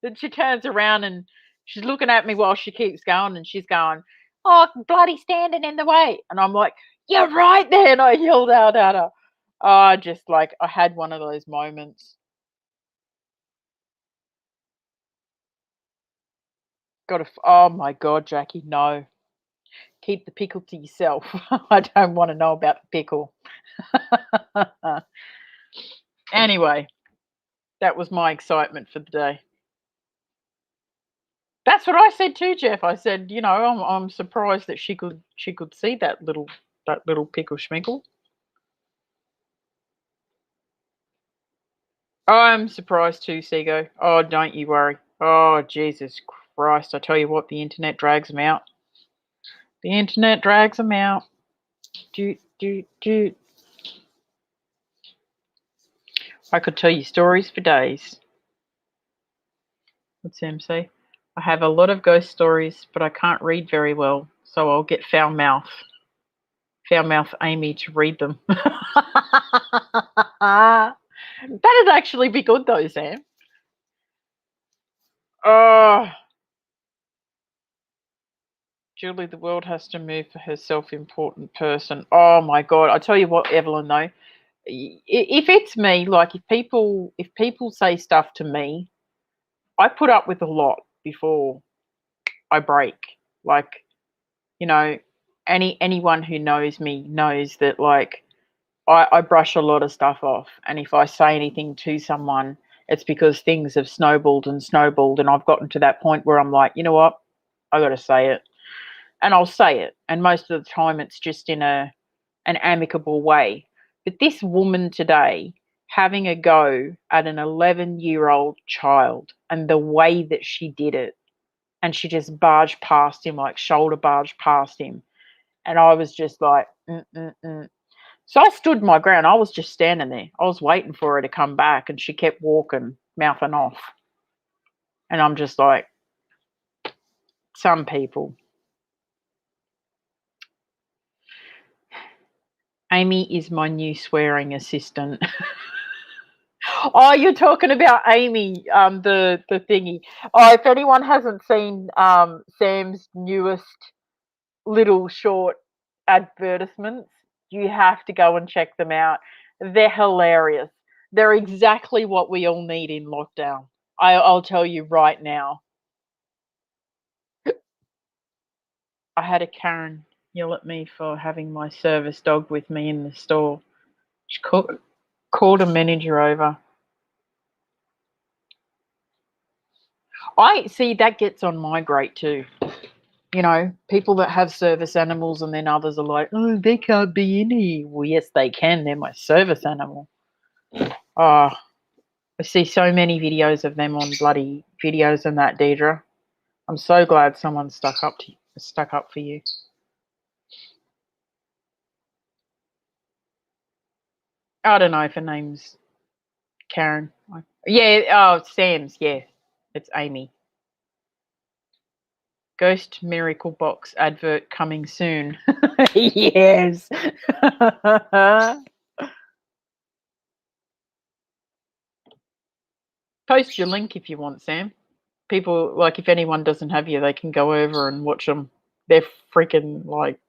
Then she turns around and she's looking at me while she keeps going, and she's going, "Oh, bloody standing in the way." And I'm like, "You're right there." And I yelled out at her. Oh, just like I had one of those moments. Oh my God, Jackie, no. Keep the pickle to yourself. I don't want to know about the pickle. Anyway, that was my excitement for the day. That's what I said too, Jeff. I said, I'm surprised that she could see that little pickle schmickle. I'm surprised too, Seago. Oh, don't you worry. Oh, Jesus Christ. I tell you what, the internet drags them out. The internet drags them out. Do, do, do. I could tell you stories for days. What's Sam say? I have a lot of ghost stories, but I can't read very well, so I'll get foul mouth Amy to read them. That'd actually be good though, Sam. Oh, Julie, the world has to move for her self-important person. Oh my God! I tell you what, Evelyn, though, if it's me, like if people say stuff to me, I put up with a lot before I break. Like, you know, anyone who knows me knows that, like, I brush a lot of stuff off, and if I say anything to someone, it's because things have snowballed, and I've gotten to that point where I'm like, you know what, I got to say it, and I'll say it, and most of the time it's just in an amicable way. But this woman today having a go at an 11-year-old child, and the way that she did it, and she just barged past him, like shoulder barged past him, and I was just like, mm-mm-mm. So I stood my ground. I was just standing there. I was waiting for her to come back, and she kept walking, mouthing off. And I'm just like, some people. Amy is my new swearing assistant. Oh, you're talking about Amy, the thingy. Oh, if anyone hasn't seen Sam's newest little short advertisements, you have to go and check them out. They're hilarious. They're exactly what we all need in lockdown. I'll tell you right now. I had a Karen yell at me for having my service dog with me in the store. She called a manager over. I see that gets on my grate too. You know, people that have service animals and then others are like, oh, they can't be in here. Well, yes, they can. They're my service animal. Oh, I see so many videos of them on bloody videos and that, Deidre. I'm so glad someone stuck up for you. I don't know if her name's Karen. Yeah, oh, Sam's, yeah. It's Amy. Ghost Miracle Box advert coming soon. Yes. Post your link if you want, Sam. People, like, if anyone doesn't have you, they can go over and watch them. They're freaking like,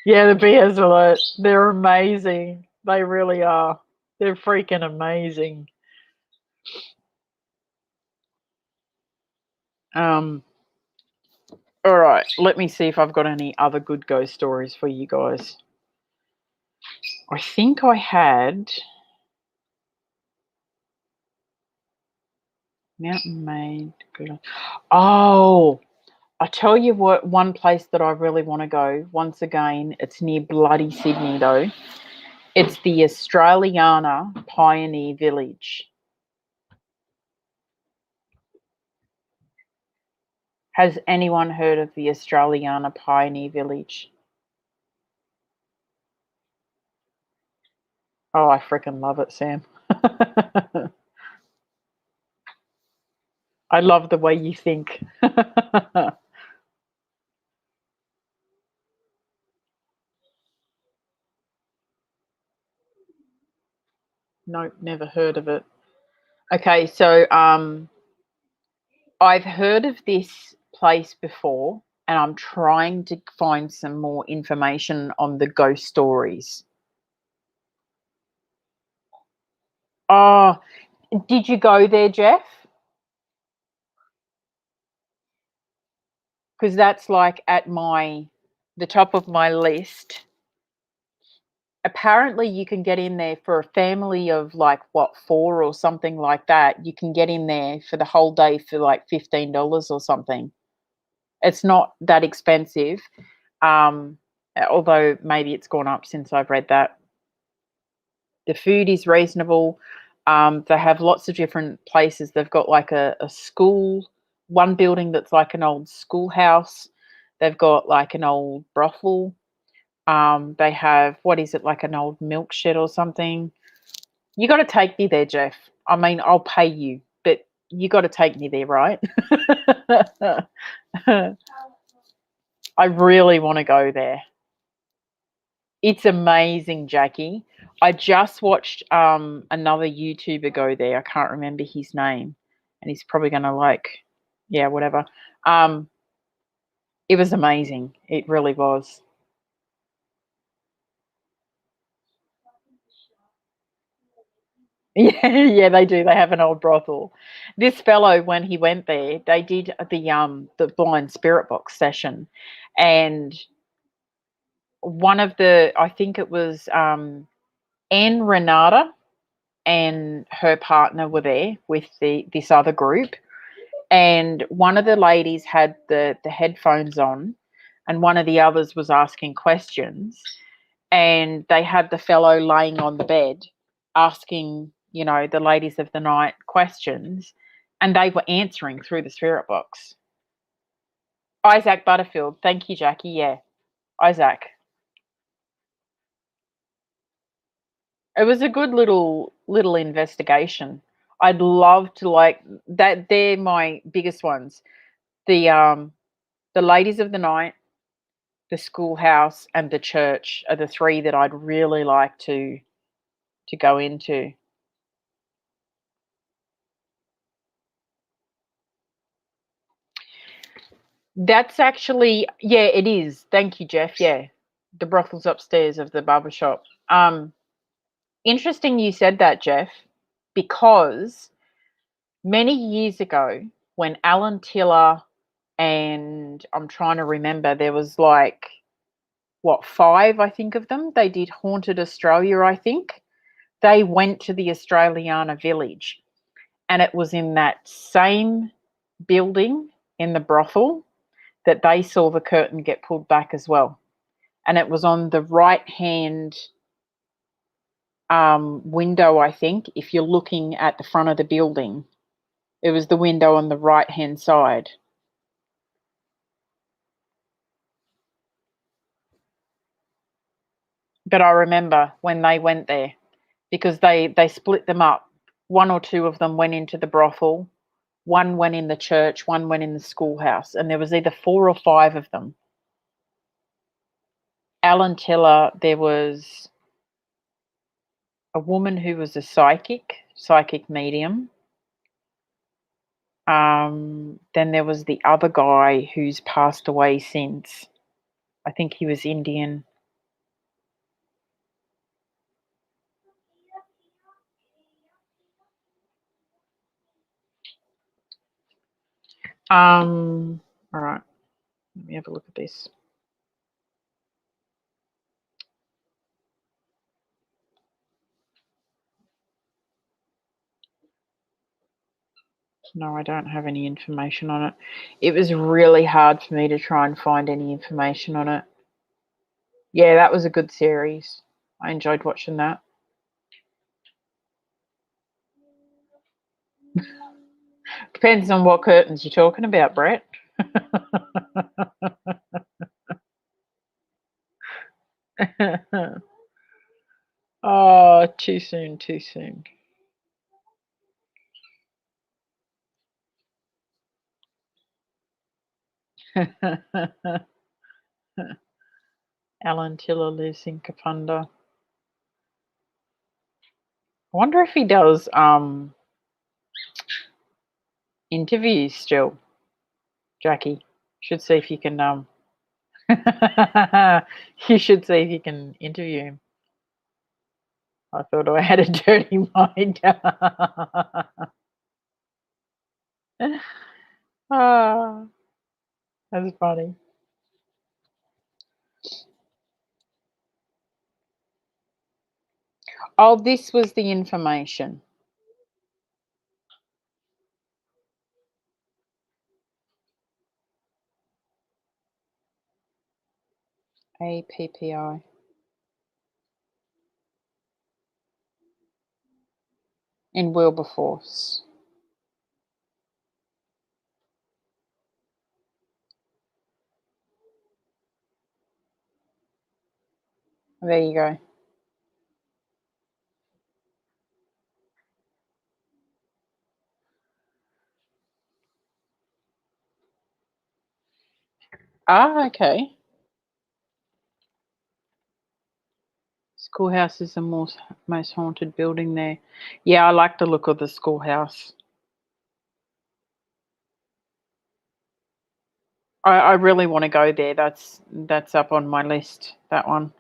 yeah, the BS alert. They're amazing. They really are. They're freaking amazing. All right, let me see if I've got any other good ghost stories for you guys. I think I had Mountain Maid. Oh, I tell you what, one place that I really want to go, once again, it's near bloody Sydney though. It's the Australiana Pioneer Village. Has anyone heard of the Australiana Pioneer Village? Oh, I freaking love it, Sam. I love the way you think. Nope, never heard of it. Okay, so I've heard of this place before, and I'm trying to find some more information on the ghost stories. Oh, did you go there, Jeff? Because that's like at the top of my list. Apparently, you can get in there for a family of like what, four or something like that. You can get in there for the whole day for like $15 or something. It's not that expensive, um, although maybe it's gone up since I've read that. The food is reasonable. They have lots of different places. They've got like a school, one building that's like an old schoolhouse. They've got like an old brothel. They have, what is it, like an old milk shed or something. You got to take me there, Jeff. I mean, I'll pay you, but you got to take me there, right? I really want to go there. It's amazing, Jackie. I just watched another YouTuber go there. I can't remember his name, and he's probably going to like, yeah, whatever. Um, it was amazing. It really was. Yeah, yeah, they do. They have an old brothel. This fellow, when he went there, they did the blind spirit box session, and one of the, I think it was Anne Renata and her partner were there with this other group, and one of the ladies had the headphones on, and one of the others was asking questions, and they had the fellow laying on the bed asking, the ladies of the night questions, and they were answering through the spirit box. Isaac Butterfield. Thank you, Jackie. Yeah, Isaac. It was a good little investigation. I'd love to, like, that. They're my biggest ones. The ladies of the night, the schoolhouse, and the church are the three that I'd really like to go into. That's actually, yeah, it is. Thank you, Jeff. Yeah, the brothel's upstairs of the barber shop. Interesting you said that, Jeff, because many years ago when Alan Tiller and I'm trying to remember, there was like, what, 5, I think, of them. They did Haunted Australia, I think. They went to the Australiana Village, and it was in that same building in the brothel that they saw the curtain get pulled back as well. And it was on the right hand window, I think, if you're looking at the front of the building. It was the window on the right hand side. But I remember when they went there, because they split them up. 1 or 2 of them went into the brothel, 1 went in the church, 1 went in the schoolhouse, and there was either 4 or 5 of them. Alan Tiller, there was a woman who was a psychic medium. Then there was the other guy who's passed away since. I think he was Indian. All right, let me have a look at this. No, I don't have any information on it. It was really hard for me to try and find any information on it. Yeah, that was a good series. I enjoyed watching that. Depends on what curtains you're talking about, Brett. Oh, too soon, too soon. Alan Tiller lives in Kapunda. I wonder if he does interviews still. Jackie, should see if you can you should see if you can interview him. I thought I had a dirty mind. Ah, that's funny. Oh, this was the information. APPI. In Wilberforce. There you go. Ah, okay. Schoolhouse is the most haunted building there. Yeah, I like the look of the schoolhouse. I really want to go there. That's up on my list, that one.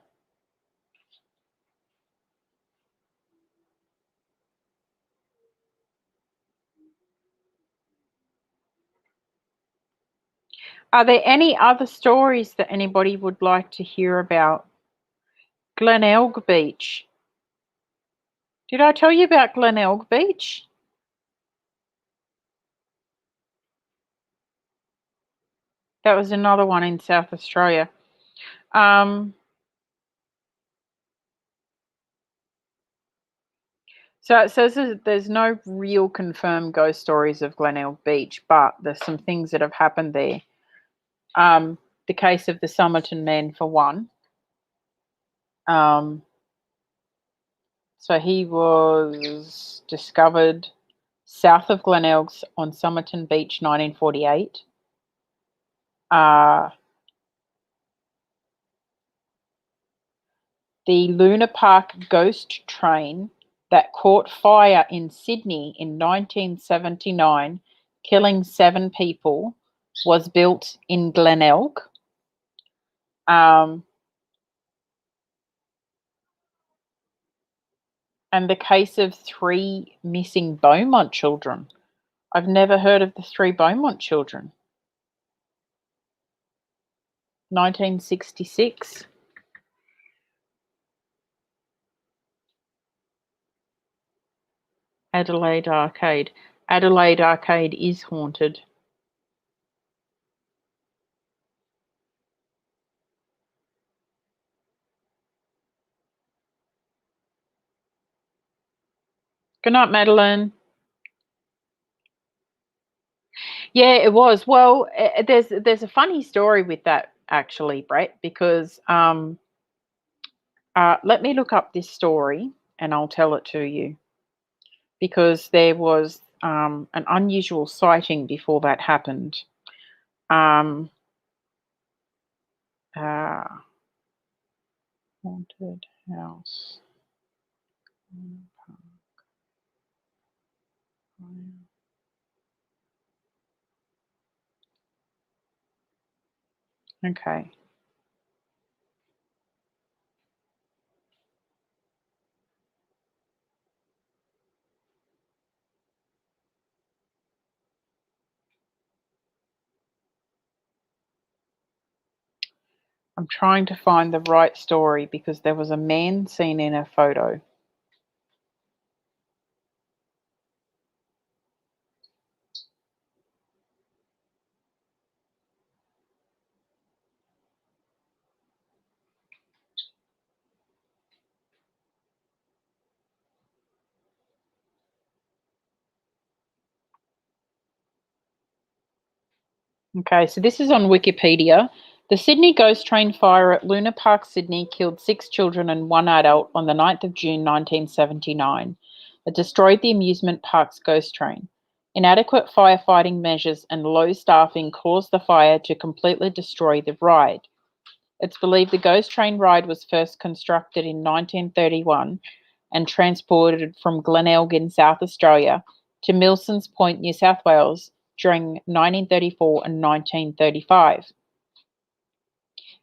Are there any other stories that anybody would like to hear about? Glenelg Beach. Did I tell you about Glenelg Beach? That was another one in South Australia. So it says there's no real confirmed ghost stories of Glenelg Beach, but there's some things that have happened there. The case of the Somerton man, for one. So he was discovered south of Glenelg on Somerton Beach, 1948. the Luna Park ghost train that caught fire in Sydney in 1979, killing 7 people, was built in Glenelg. And the case of 3 missing Beaumont children. I've never heard of the 3 Beaumont children. 1966. Adelaide Arcade. Adelaide Arcade is haunted. Good night, Madeline. Yeah, it was. Well, there's a funny story with that actually, Brett, because let me look up this story and I'll tell it to you. Because there was an unusual sighting before that happened. Haunted house. Okay. I'm trying to find the right story because there was a man seen in a photo. Okay, so this is on Wikipedia. The Sydney ghost train fire at Luna Park, Sydney, killed 6 children and 1 adult on the 9th of June 1979. It destroyed the amusement park's ghost train. Inadequate firefighting measures and low staffing caused the fire to completely destroy the ride. It's believed the ghost train ride was first constructed in 1931 and transported from Glenelg in South Australia to Milsons Point, New South Wales during 1934 and 1935.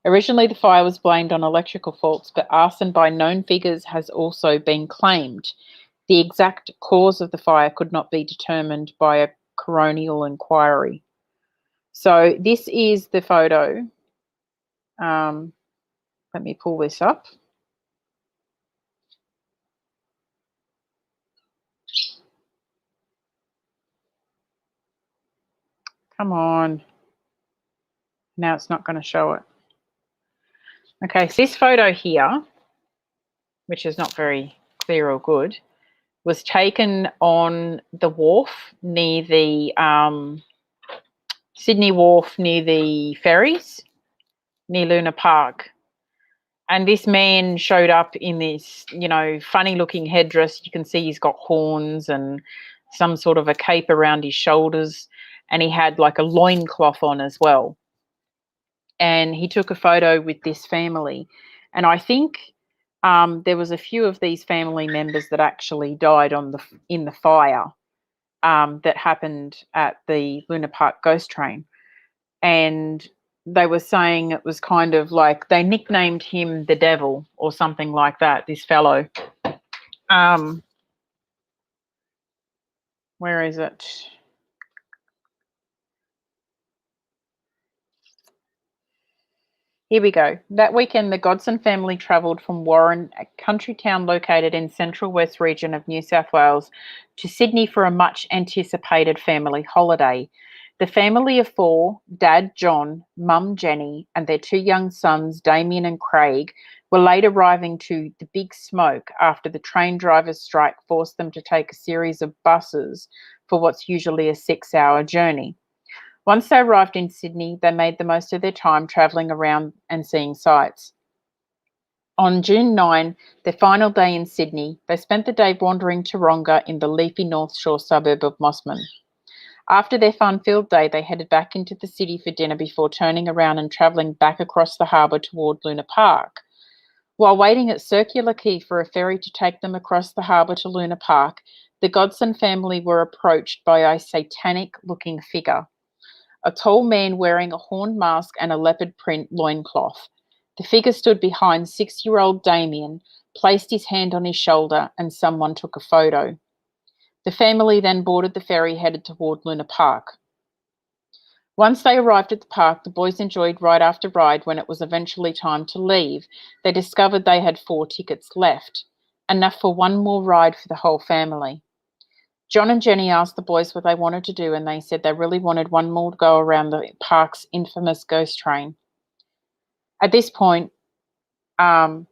Originally, the fire was blamed on electrical faults, but arson by known figures has also been claimed. The exact cause of the fire could not be determined by a coronial inquiry. So this is the photo. Let me pull this up. Come on. Now it's not going to show it. Okay, so this photo here, which is not very clear or good, was taken on the wharf near the Sydney Wharf near the ferries, near Luna Park. And this man showed up in this, funny looking headdress. You can see he's got horns and some sort of a cape around his shoulders. And he had like a loincloth on as well. And he took a photo with this family. And I think there was a few of these family members that actually died in the fire that happened at the Luna Park ghost train. And they were saying it was kind of like they nicknamed him the devil or something like that, this fellow. Where is it? Here we go. That weekend, the Godson family travelled from Warren, a country town located in central west region of New South Wales, to Sydney for a much-anticipated family holiday. The family of 4, Dad John, Mum Jenny, and their 2 young sons, Damien and Craig, were late arriving to the Big Smoke after the train drivers' strike forced them to take a series of buses for what's usually a 6-hour journey. Once they arrived in Sydney, they made the most of their time travelling around and seeing sights. On June 9, their final day in Sydney, they spent the day wandering Taronga in the leafy North Shore suburb of Mossman. After their fun-filled day, they headed back into the city for dinner before turning around and travelling back across the harbour toward Luna Park. While waiting at Circular Quay for a ferry to take them across the harbour to Luna Park, the Godson family were approached by a satanic-looking figure, a tall man wearing a horned mask and a leopard print loincloth. The figure stood behind 6-year-old Damien, placed his hand on his shoulder, and someone took a photo. The family then boarded the ferry headed toward Luna Park. Once they arrived at the park, the boys enjoyed ride after ride. When it was eventually time to leave, they discovered they had 4 tickets left, enough for one more ride for the whole family. John and Jenny asked the boys what they wanted to do, and they said they really wanted one more go around the park's infamous ghost train. At this point, Godson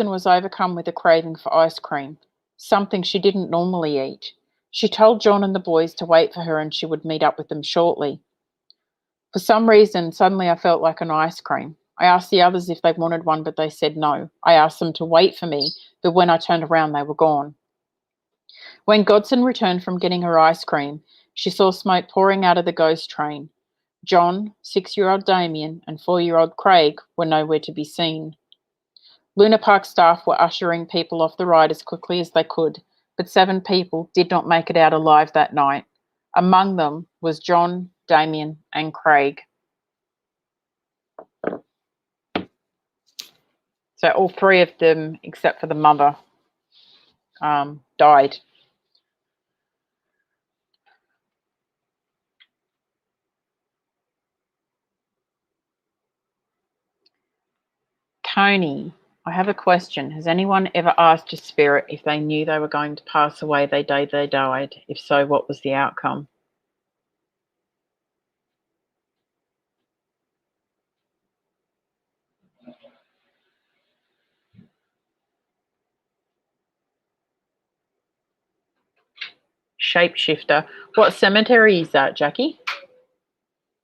was overcome with a craving for ice cream, something she didn't normally eat. She told John and the boys to wait for her and she would meet up with them shortly. For some reason, suddenly I felt like an ice cream. I asked the others if they wanted one, but they said no. I asked them to wait for me, but when I turned around, they were gone. When Godson returned from getting her ice cream, she saw smoke pouring out of the ghost train. John, 6-year-old Damien, and 4-year-old Craig were nowhere to be seen. Luna Park staff were ushering people off the ride as quickly as they could, but 7 people did not make it out alive that night. Among them was John, Damien, and Craig. So all 3 of them, except for the mother, died. Coney, I have a question. Has anyone ever asked a spirit if they knew they were going to pass away the day they died? If so, what was the outcome? Shapeshifter. What cemetery is that, Jackie?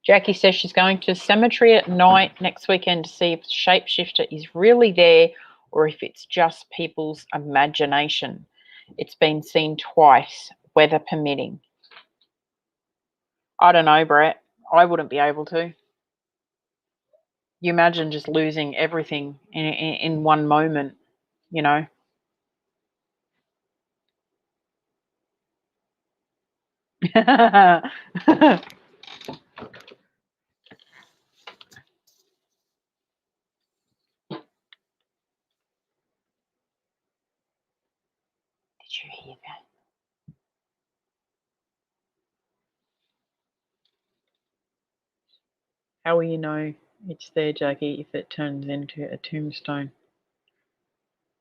Jackie says she's going to a cemetery at night next weekend to see if the shapeshifter is really there or if it's just people's imagination. It's been seen twice, weather permitting. I don't know, Brett. I wouldn't be able to. You imagine just losing everything in one moment, you know? Did you hear that? How will you know it's there, Jackie, if it turns into a tombstone?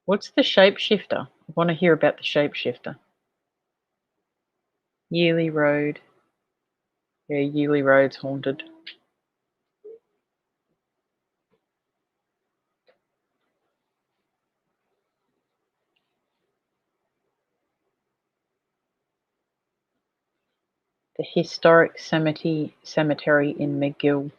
What's the shapeshifter? I want to hear about the shapeshifter. Yearly Road. Yeah, Yearly Road's haunted. The historic cemetery in McGill.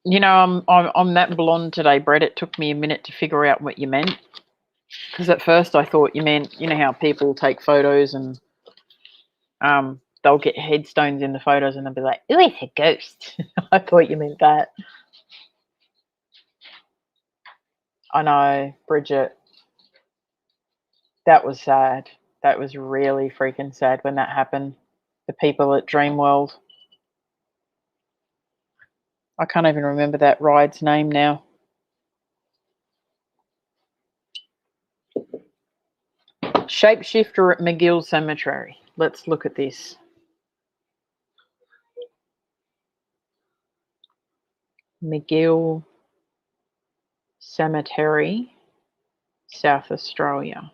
You know, I'm that blonde today, Brett. It took me a minute to figure out what you meant. Because at first I thought you meant, you know how people take photos and they'll get headstones in the photos and they'll be like, "Oh, it's a ghost." I thought you meant that. I know, Bridget. That was sad. That was really freaking sad when that happened. The people at Dreamworld. I can't even remember that ride's name now. Shapeshifter at McGill Cemetery. Let's look at this. McGill Cemetery, South Australia.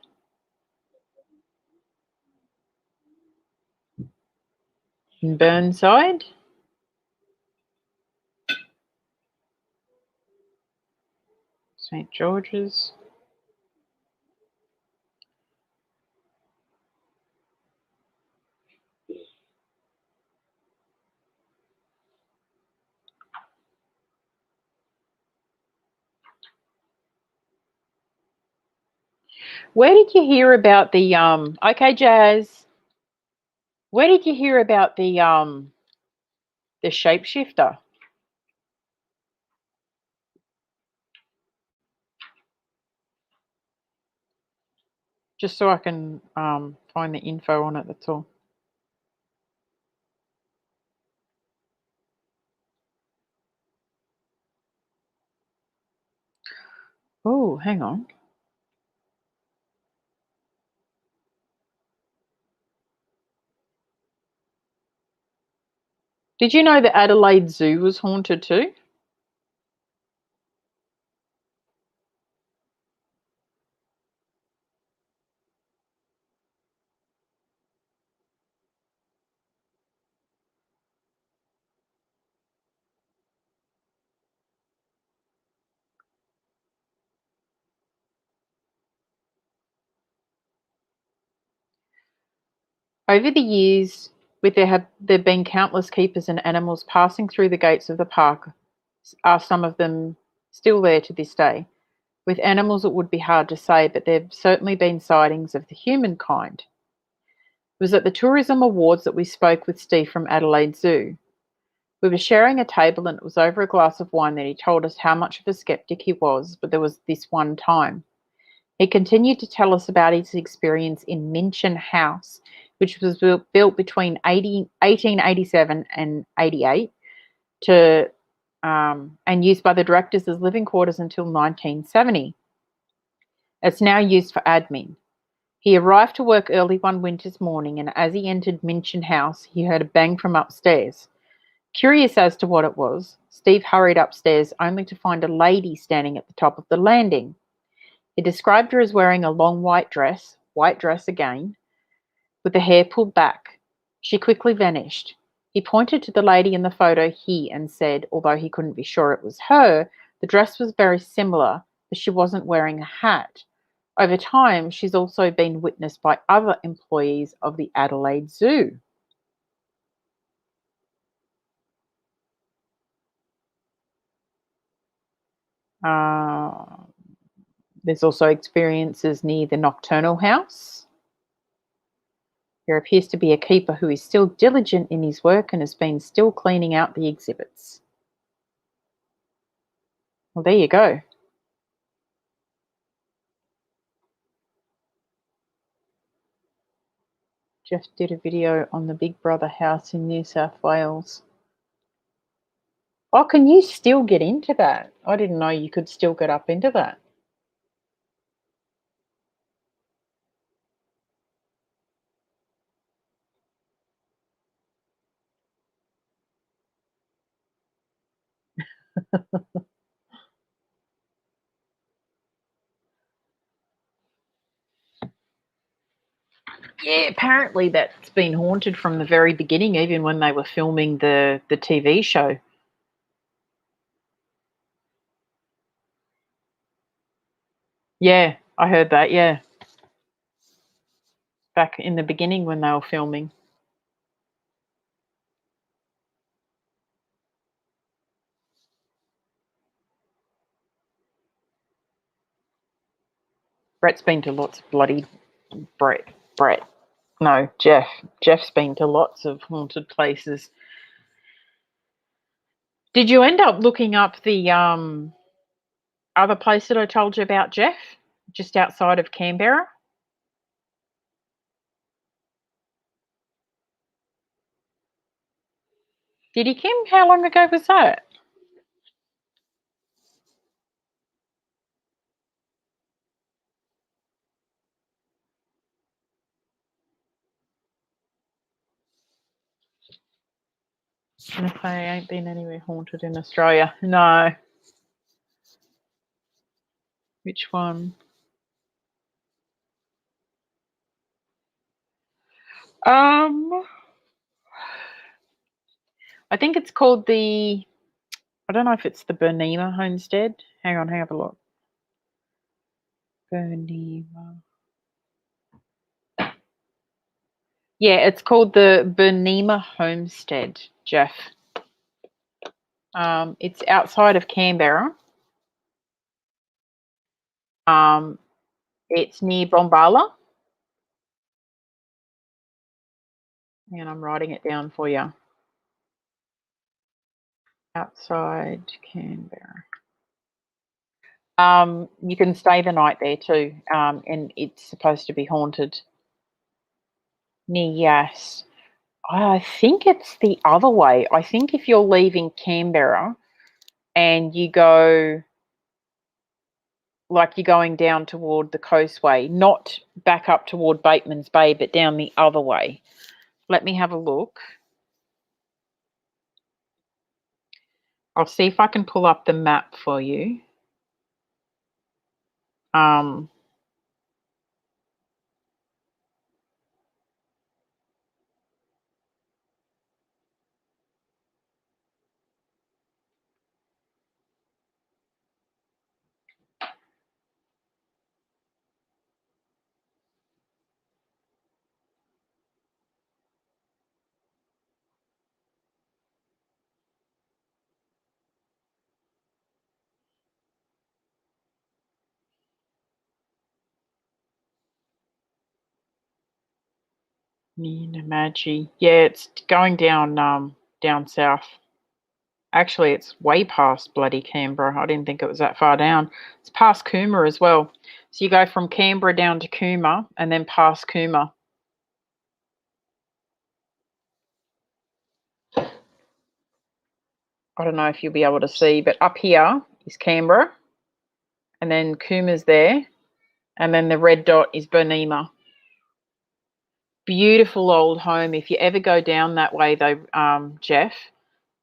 In Burnside. St. George's. Where did you hear about the okay, Jazz? Where did you hear about the shapeshifter? Just so I can find the info on it, that's all. Oh, hang on. Did you know that Adelaide Zoo was haunted too? Over the years, there been countless keepers and animals passing through the gates of the park, are some of them still there to this day? With animals, it would be hard to say, but there have certainly been sightings of the humankind. It was at the Tourism Awards that we spoke with Steve from Adelaide Zoo. We were sharing a table and it was over a glass of wine that he told us how much of a skeptic he was, but there was this one time. He continued to tell us about his experience in Minchin House, which was built between 1887 and 88 and used by the directors as living quarters until 1970. It's now used for admin. He arrived to work early one winter's morning, and as he entered Minchin House, he heard a bang from upstairs. Curious as to what it was, Steve hurried upstairs only to find a lady standing at the top of the landing. He described her as wearing a long white dress again, with the hair pulled back. She quickly vanished. He pointed to the lady in the photo and said, although he couldn't be sure it was her, the dress was very similar, but she wasn't wearing a hat. Over time, she's also been witnessed by other employees of the Adelaide Zoo. Uh, there's also experiences near the Nocturnal House. There appears to be a keeper who is still diligent in his work and has been still cleaning out the exhibits. Well, there you go. Jeff did a video on the Big Brother house in New South Wales. Oh, can you still get into that? I didn't know you could still get up into that. Yeah, apparently that's been haunted from the very beginning, even when they were filming the TV show. Yeah, I heard that, yeah. Back in the beginning when they were filming. Brett's been to lots of bloody Brett. No, Jeff. Jeff's been to lots of haunted places. Did you end up looking up the other place that I told you about, Jeff? Just outside of Canberra? Did you, Kim? How long ago was that? If they ain't been anywhere haunted in Australia. No. Which one? Um, I think it's called I don't know if it's the Bernema Homestead. Hang on, have a look. Bernema. Yeah, it's called the Bernema Homestead, Jeff. It's outside of Canberra. Um, It's near Bombala. And I'm writing it down for you. Outside Canberra. You can stay the night there too, and it's supposed to be haunted. Near Yass. I think it's the other way. I think if you're leaving Canberra and you go, like you're going down toward the coastway, not back up toward Bateman's Bay, but down the other way. Let me have a look. I'll see if I can pull up the map for you. Near Namadgi. Yeah, it's going down down south. Actually, it's way past bloody Canberra. I didn't think it was that far down. It's past Cooma as well. So you go from Canberra down to Cooma and then past Cooma. I don't know if you'll be able to see, but up here is Canberra, and then Cooma's there, and then the red dot is Bernema. Beautiful old home. If you ever go down that way, though, Jeff,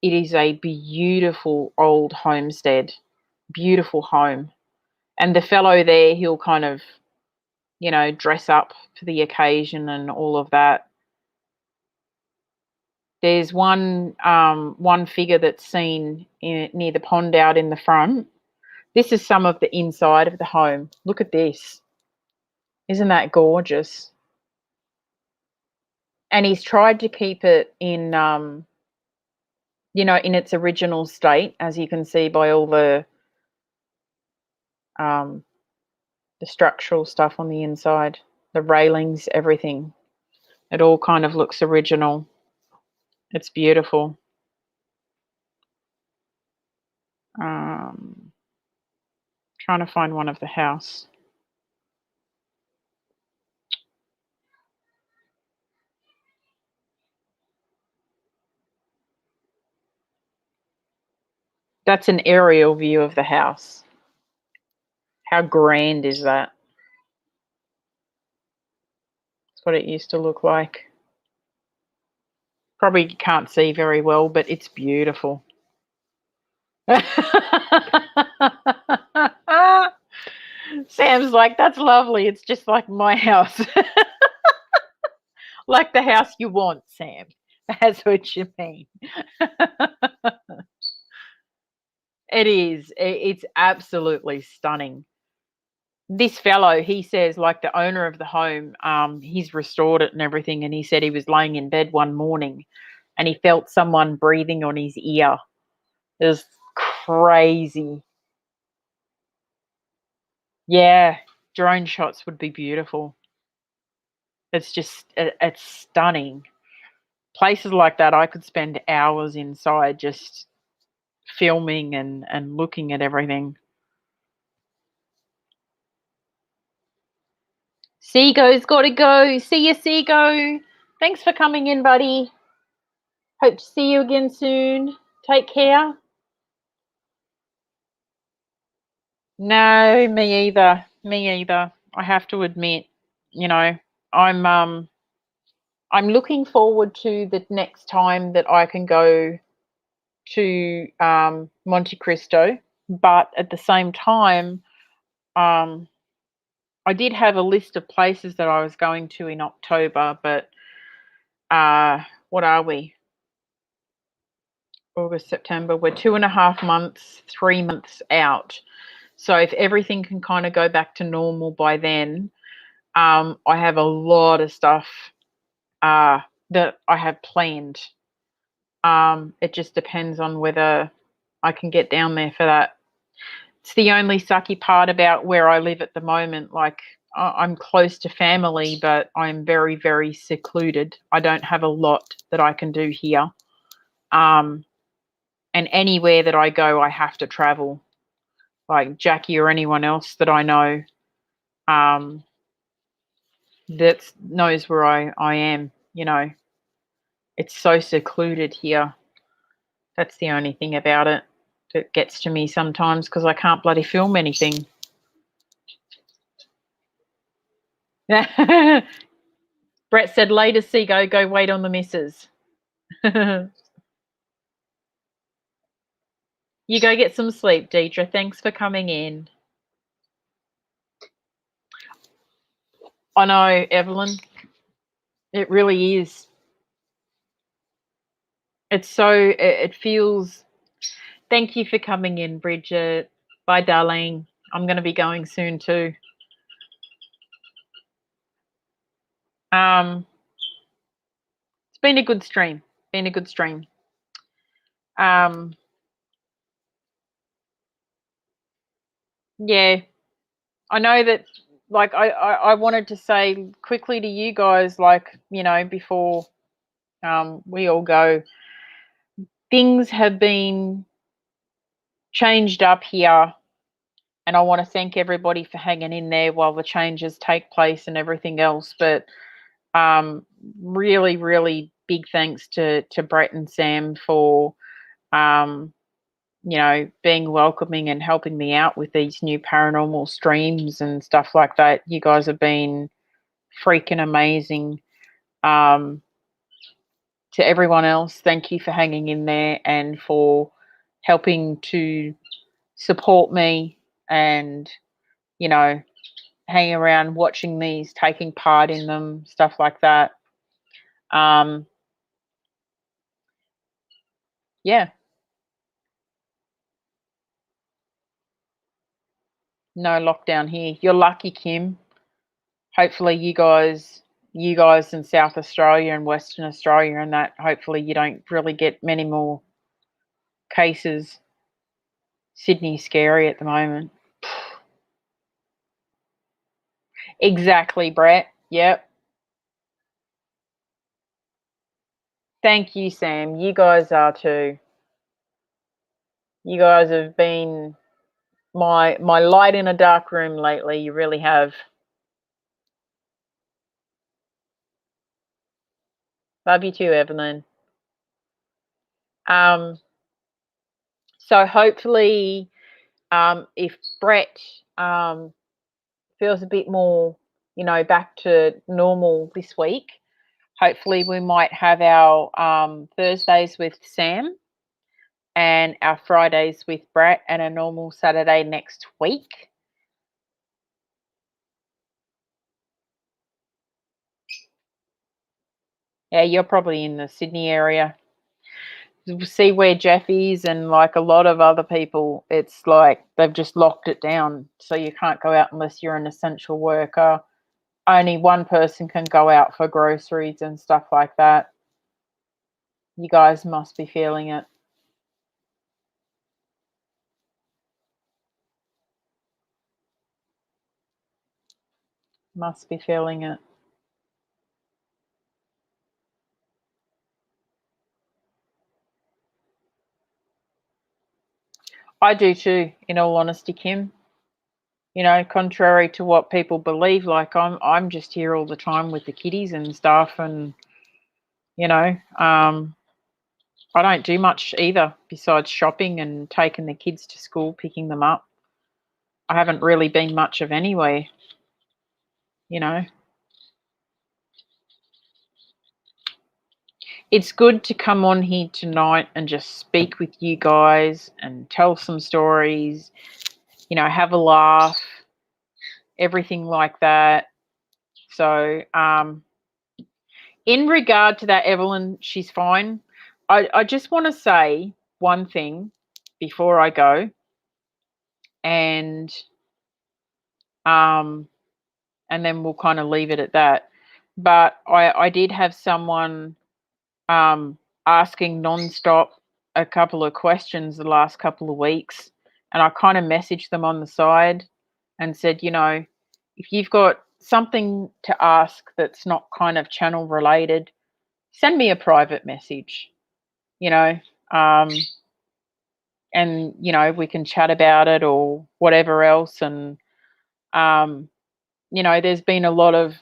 it is a beautiful old homestead. Beautiful home. And the fellow there, he'll kind of, dress up for the occasion and all of that. There's one figure that's seen near the pond out in the front. This is some of the inside of the home. Look at this. Isn't that gorgeous? And he's tried to keep it in, in its original state, as you can see by all the structural stuff on the inside, the railings, everything. It all kind of looks original. It's beautiful. Trying to find one of the house. That's an aerial view of the house. How grand is that? That's what it used to look like. Probably can't see very well, but it's beautiful. Sam's like, that's lovely. It's just like my house. Like the house you want, Sam. That's what you mean. It is. It's absolutely stunning. This fellow, he says, like the owner of the home, he's restored it and everything, and he said he was laying in bed one morning and he felt someone breathing on his ear. It was crazy. Yeah, drone shots would be beautiful. It's just, it's stunning. Places like that, I could spend hours inside just filming and looking at everything. Seago's got to go. See you, Seago. Thanks for coming in, buddy. Hope to see you again soon. Take care. No, me either. Me either. I have to admit, I'm looking forward to the next time that I can go to Monte Cristo, but at the same time, I did have a list of places that I was going to in October, but what are we? August, September. We're 2.5 months, 3 months out. So if everything can kind of go back to normal by then, I have a lot of stuff that I have planned. It just depends on whether I can get down there for that. It's the only sucky part about where I live at the moment. Like, I'm close to family, but I'm very, very secluded. I don't have a lot that I can do here. And anywhere that I go, I have to travel. Like Jackie or anyone else that I know that knows where I am, It's so secluded here. That's the only thing about it that gets to me sometimes because I can't bloody film anything. Brett said, later, Seago, go wait on the missus. You go get some sleep, Deidre. Thanks for coming in. I know, Evelyn. It really is. It's so, it feels. Thank you for coming in, Bridget. Bye, darling. I'm going to be going soon too. It's been a good stream. Yeah, I know that. Like I wanted to say quickly to you guys, like before we all go, things have been changed up here, and I want to thank everybody for hanging in there while the changes take place and everything else. But really, really big thanks to Brett and Sam for being welcoming and helping me out with these new paranormal streams and stuff like that. You guys have been freaking amazing. To everyone else, thank you for hanging in there and for helping to support me and, hanging around, watching these, taking part in them, stuff like that. Yeah. No lockdown here. You're lucky, Kim. Hopefully you guys in South Australia and Western Australia and that, hopefully you don't really get many more cases. Sydney's scary at the moment. Exactly, Brett. Yep. Thank you, Sam. You guys are too. You guys have been my light in a dark room lately. You really have. Love you too, Evelyn. So hopefully, if Brett feels a bit more, back to normal this week, hopefully we might have our Thursdays with Sam and our Fridays with Brett and a normal Saturday next week. Yeah, you're probably in the Sydney area. See where Jeff is and like a lot of other people, it's like they've just locked it down. So you can't go out unless you're an essential worker. Only one person can go out for groceries and stuff like that. You guys must be feeling it. Must be feeling it. I do too, in all honesty, Kim. Contrary to what people believe, like I'm just here all the time with the kiddies and stuff, and I don't do much either besides shopping and taking the kids to school, picking them up. I haven't really been much of anywhere, you know. It's good to come on here tonight and just speak with you guys and tell some stories, have a laugh, everything like that. So, in regard to that, Evelyn, she's fine. I just want to say one thing before I go, and and then we'll kind of leave it at that. But I did have someone asking nonstop a couple of questions the last couple of weeks, and I kind of messaged them on the side and said, if you've got something to ask that's not kind of channel related, send me a private message, you know, um, and, we can chat about it or whatever else. And, um, there's been a lot of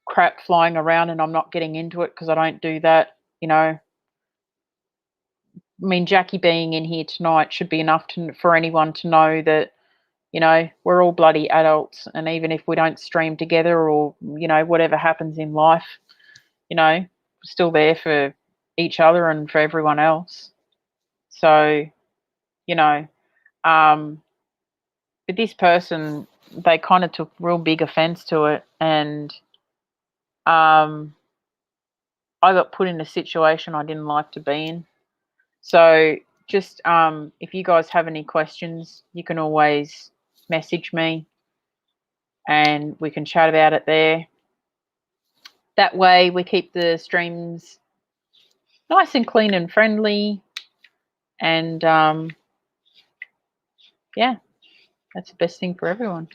crap flying around and I'm not getting into it because I don't do that, I mean, Jackie being in here tonight should be enough for anyone to know that, we're all bloody adults. And even if we don't stream together or, whatever happens in life, we're still there for each other and for everyone else. So, you know, um, but this person, they kind of took real big offense to it. And I got put in a situation I didn't like to be in. So just if you guys have any questions, you can always message me and we can chat about it there. That way we keep the streams nice and clean and friendly. And yeah, that's the best thing for everyone.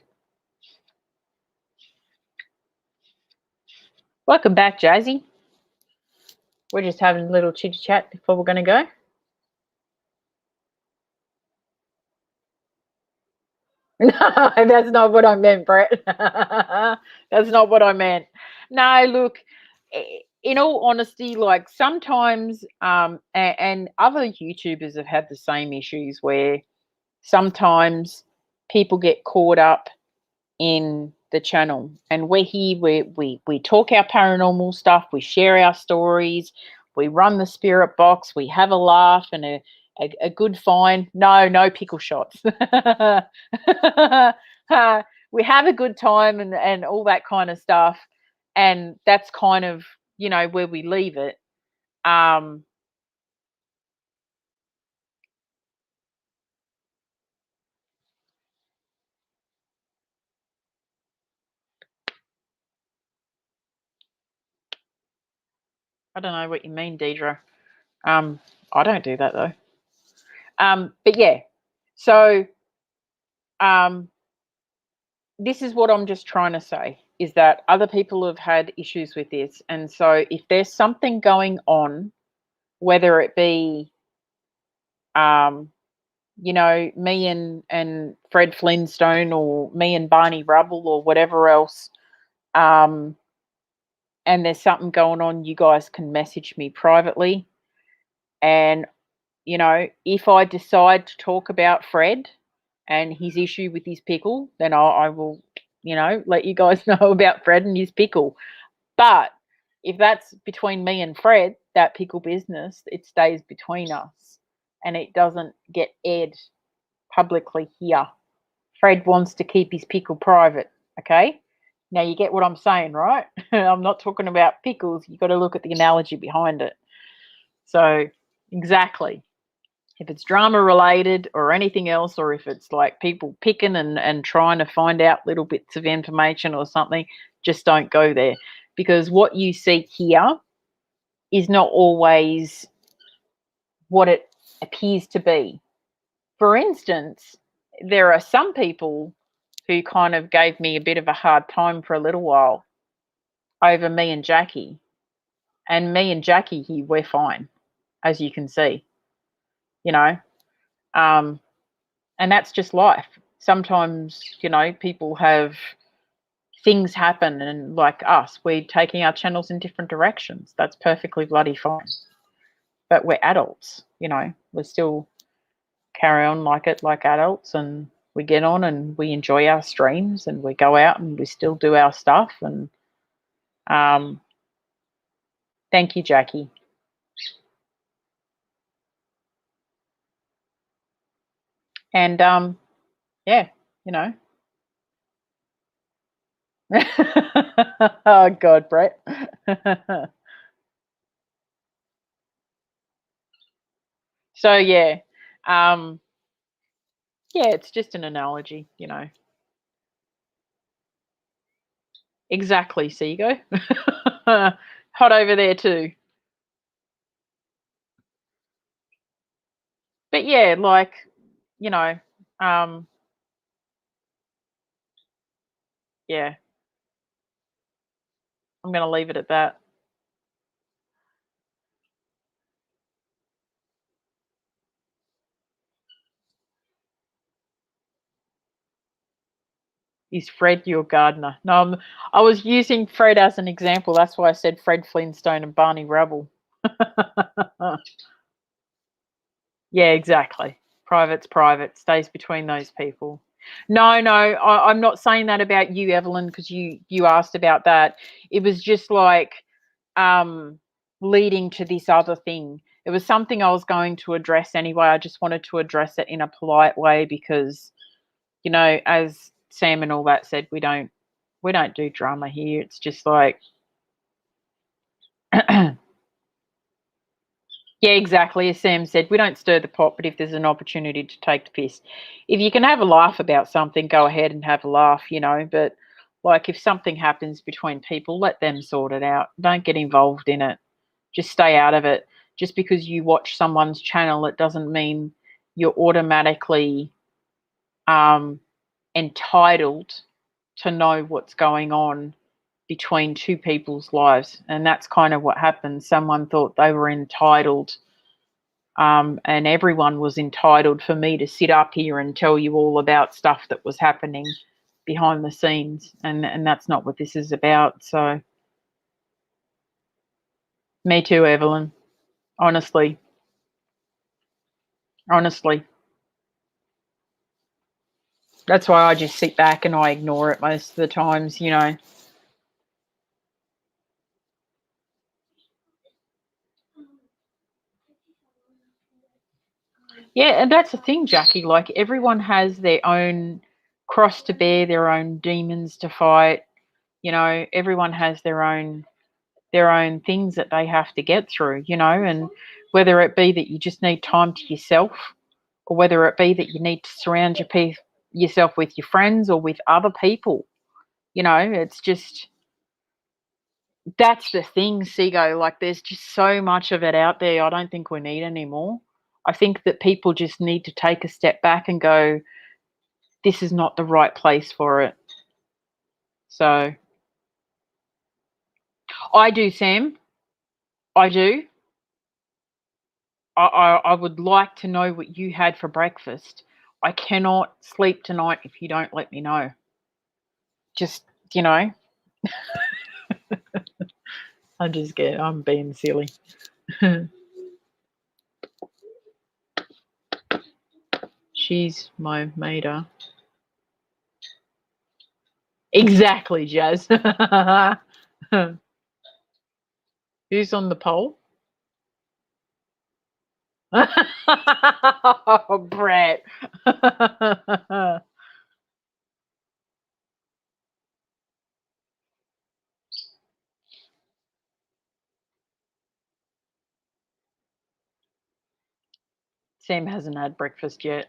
Welcome back, Jazzy. We're just having a little chit chat before we're going to go. No, that's not what I meant, Brett. That's not what I meant. No, look, in all honesty, like sometimes, and other YouTubers have had the same issues where sometimes people get caught up in the channel, and we're here, we talk our paranormal stuff, we share our stories, we run the spirit box, we have a laugh and a good find. No pickle shots. We have a good time and all that kind of stuff, and that's kind of where we leave it. I don't know what you mean, Deidre. I don't do that though. But yeah, so this is what I'm just trying to say, is that other people have had issues with this. And so if there's something going on, whether it be, me and Fred Flintstone or me and Barney Rubble or whatever else, and there's something going on, you guys can message me privately. And, if I decide to talk about Fred and his issue with his pickle, then I will, let you guys know about Fred and his pickle. But if that's between me and Fred, that pickle business, it stays between us and it doesn't get aired publicly here. Fred wants to keep his pickle private. Okay. Now you get what I'm saying, right? I'm not talking about pickles. You've got to look at the analogy behind it. So, exactly. If it's drama related or anything else, or if it's like people picking and trying to find out little bits of information or something, just don't go there, because what you seek here is not always what it appears to be. For instance, there are some people who kind of gave me a bit of a hard time for a little while over me and Jackie. And me and Jackie here, we're fine, as you can see, you know. Um, and that's just life. Sometimes, people have things happen, and like us, we're taking our channels in different directions. That's perfectly bloody fine. But we're adults, we still carry on like adults, and we get on and we enjoy our streams and we go out and we still do our stuff. And thank you, Jackie. And yeah, oh God, Brett. So yeah, yeah, it's just an analogy, Exactly. So you go. Hot over there too. But yeah, like, you know, um, Yeah. I'm going to leave it at that. Is Fred your gardener? No, I was using Fred as an example. That's why I said Fred Flintstone and Barney Rubble. Yeah, exactly. Private's private, stays between those people. No, I'm not saying that about you, Evelyn, because you asked about that. It was just like um, leading to this other thing. It was something I was going to address anyway. I just wanted to address it in a polite way because, as Sam and all that said, we don't do drama here. It's just like yeah, exactly. As Sam said, we don't stir the pot, but if there's an opportunity to take the piss, if you can have a laugh about something, go ahead and have a laugh, But like if something happens between people, let them sort it out. Don't get involved in it. Just stay out of it. Just because you watch someone's channel, it doesn't mean you're automatically um, entitled to know what's going on between two people's lives. And that's kind of what happened. Someone thought they were entitled and everyone was entitled for me to sit up here and tell you all about stuff that was happening behind the scenes, and that's not what this is about. So, me too, Evelyn. Honestly, honestly, that's why I just sit back and I ignore it most of the times. Yeah, and that's the thing, Jackie. Like everyone has their own cross to bear, their own demons to fight. Everyone has their own things that they have to get through, and whether it be that you just need time to yourself or whether it be that you need to surround yourself with your friends or with other people, it's just that's the thing, Seago. Like there's just so much of it out there. I don't think we need anymore. I think that people just need to take a step back and go, this is not the right place for it. So I do, Sam. I do. I would like to know what you had for breakfast. I cannot sleep tonight if you don't let me know. Just, you know, I'm being silly. She's my mater. Exactly, Jazz. Who's on the poll? Oh, Brett. Sam hasn't had breakfast yet.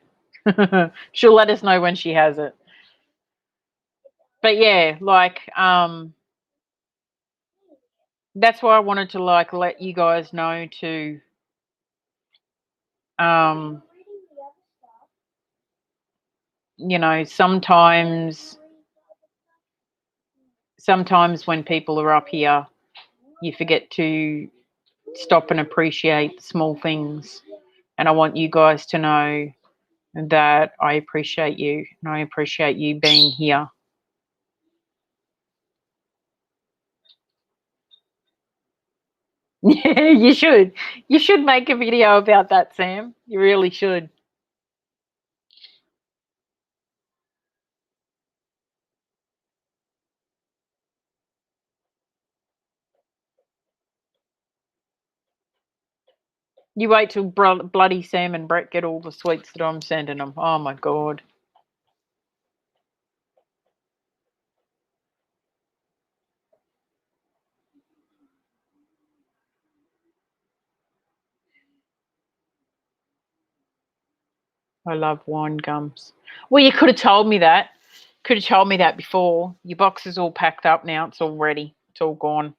She'll let us know when she has it. But yeah, like that's why I wanted to like let you guys know to um sometimes when people are up here you forget to stop and appreciate the small things, and I want you guys to know that I appreciate you and I appreciate you being here. Yeah, you should make a video about that, Sam. You really should. You wait till bloody Sam and Brett get all the sweets that I'm sending them. Oh my god. I love wine gums. Well, you could have told me that. Could have told me that before. Your box is all packed up now. It's all ready. It's all gone.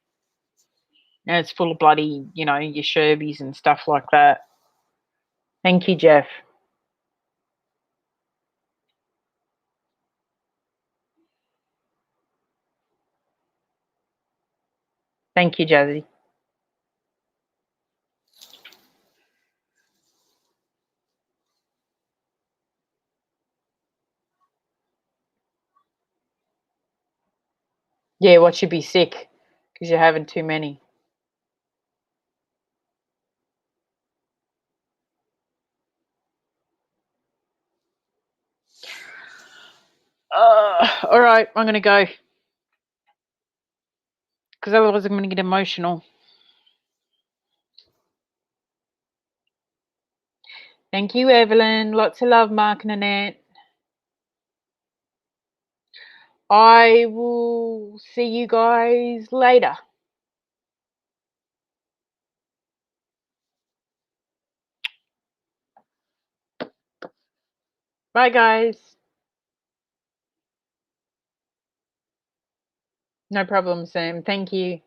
And it's full of bloody, your Sherbies and stuff like that. Thank you, Jeff. Thank you, Jazzy. Yeah, what, you'd be sick because you're having too many. All right, I'm going to go because otherwise I'm going to get emotional. Thank you, Evelyn. Lots of love, Mark and Annette. I will see you guys later. Bye, guys. No problem, Sam. Thank you.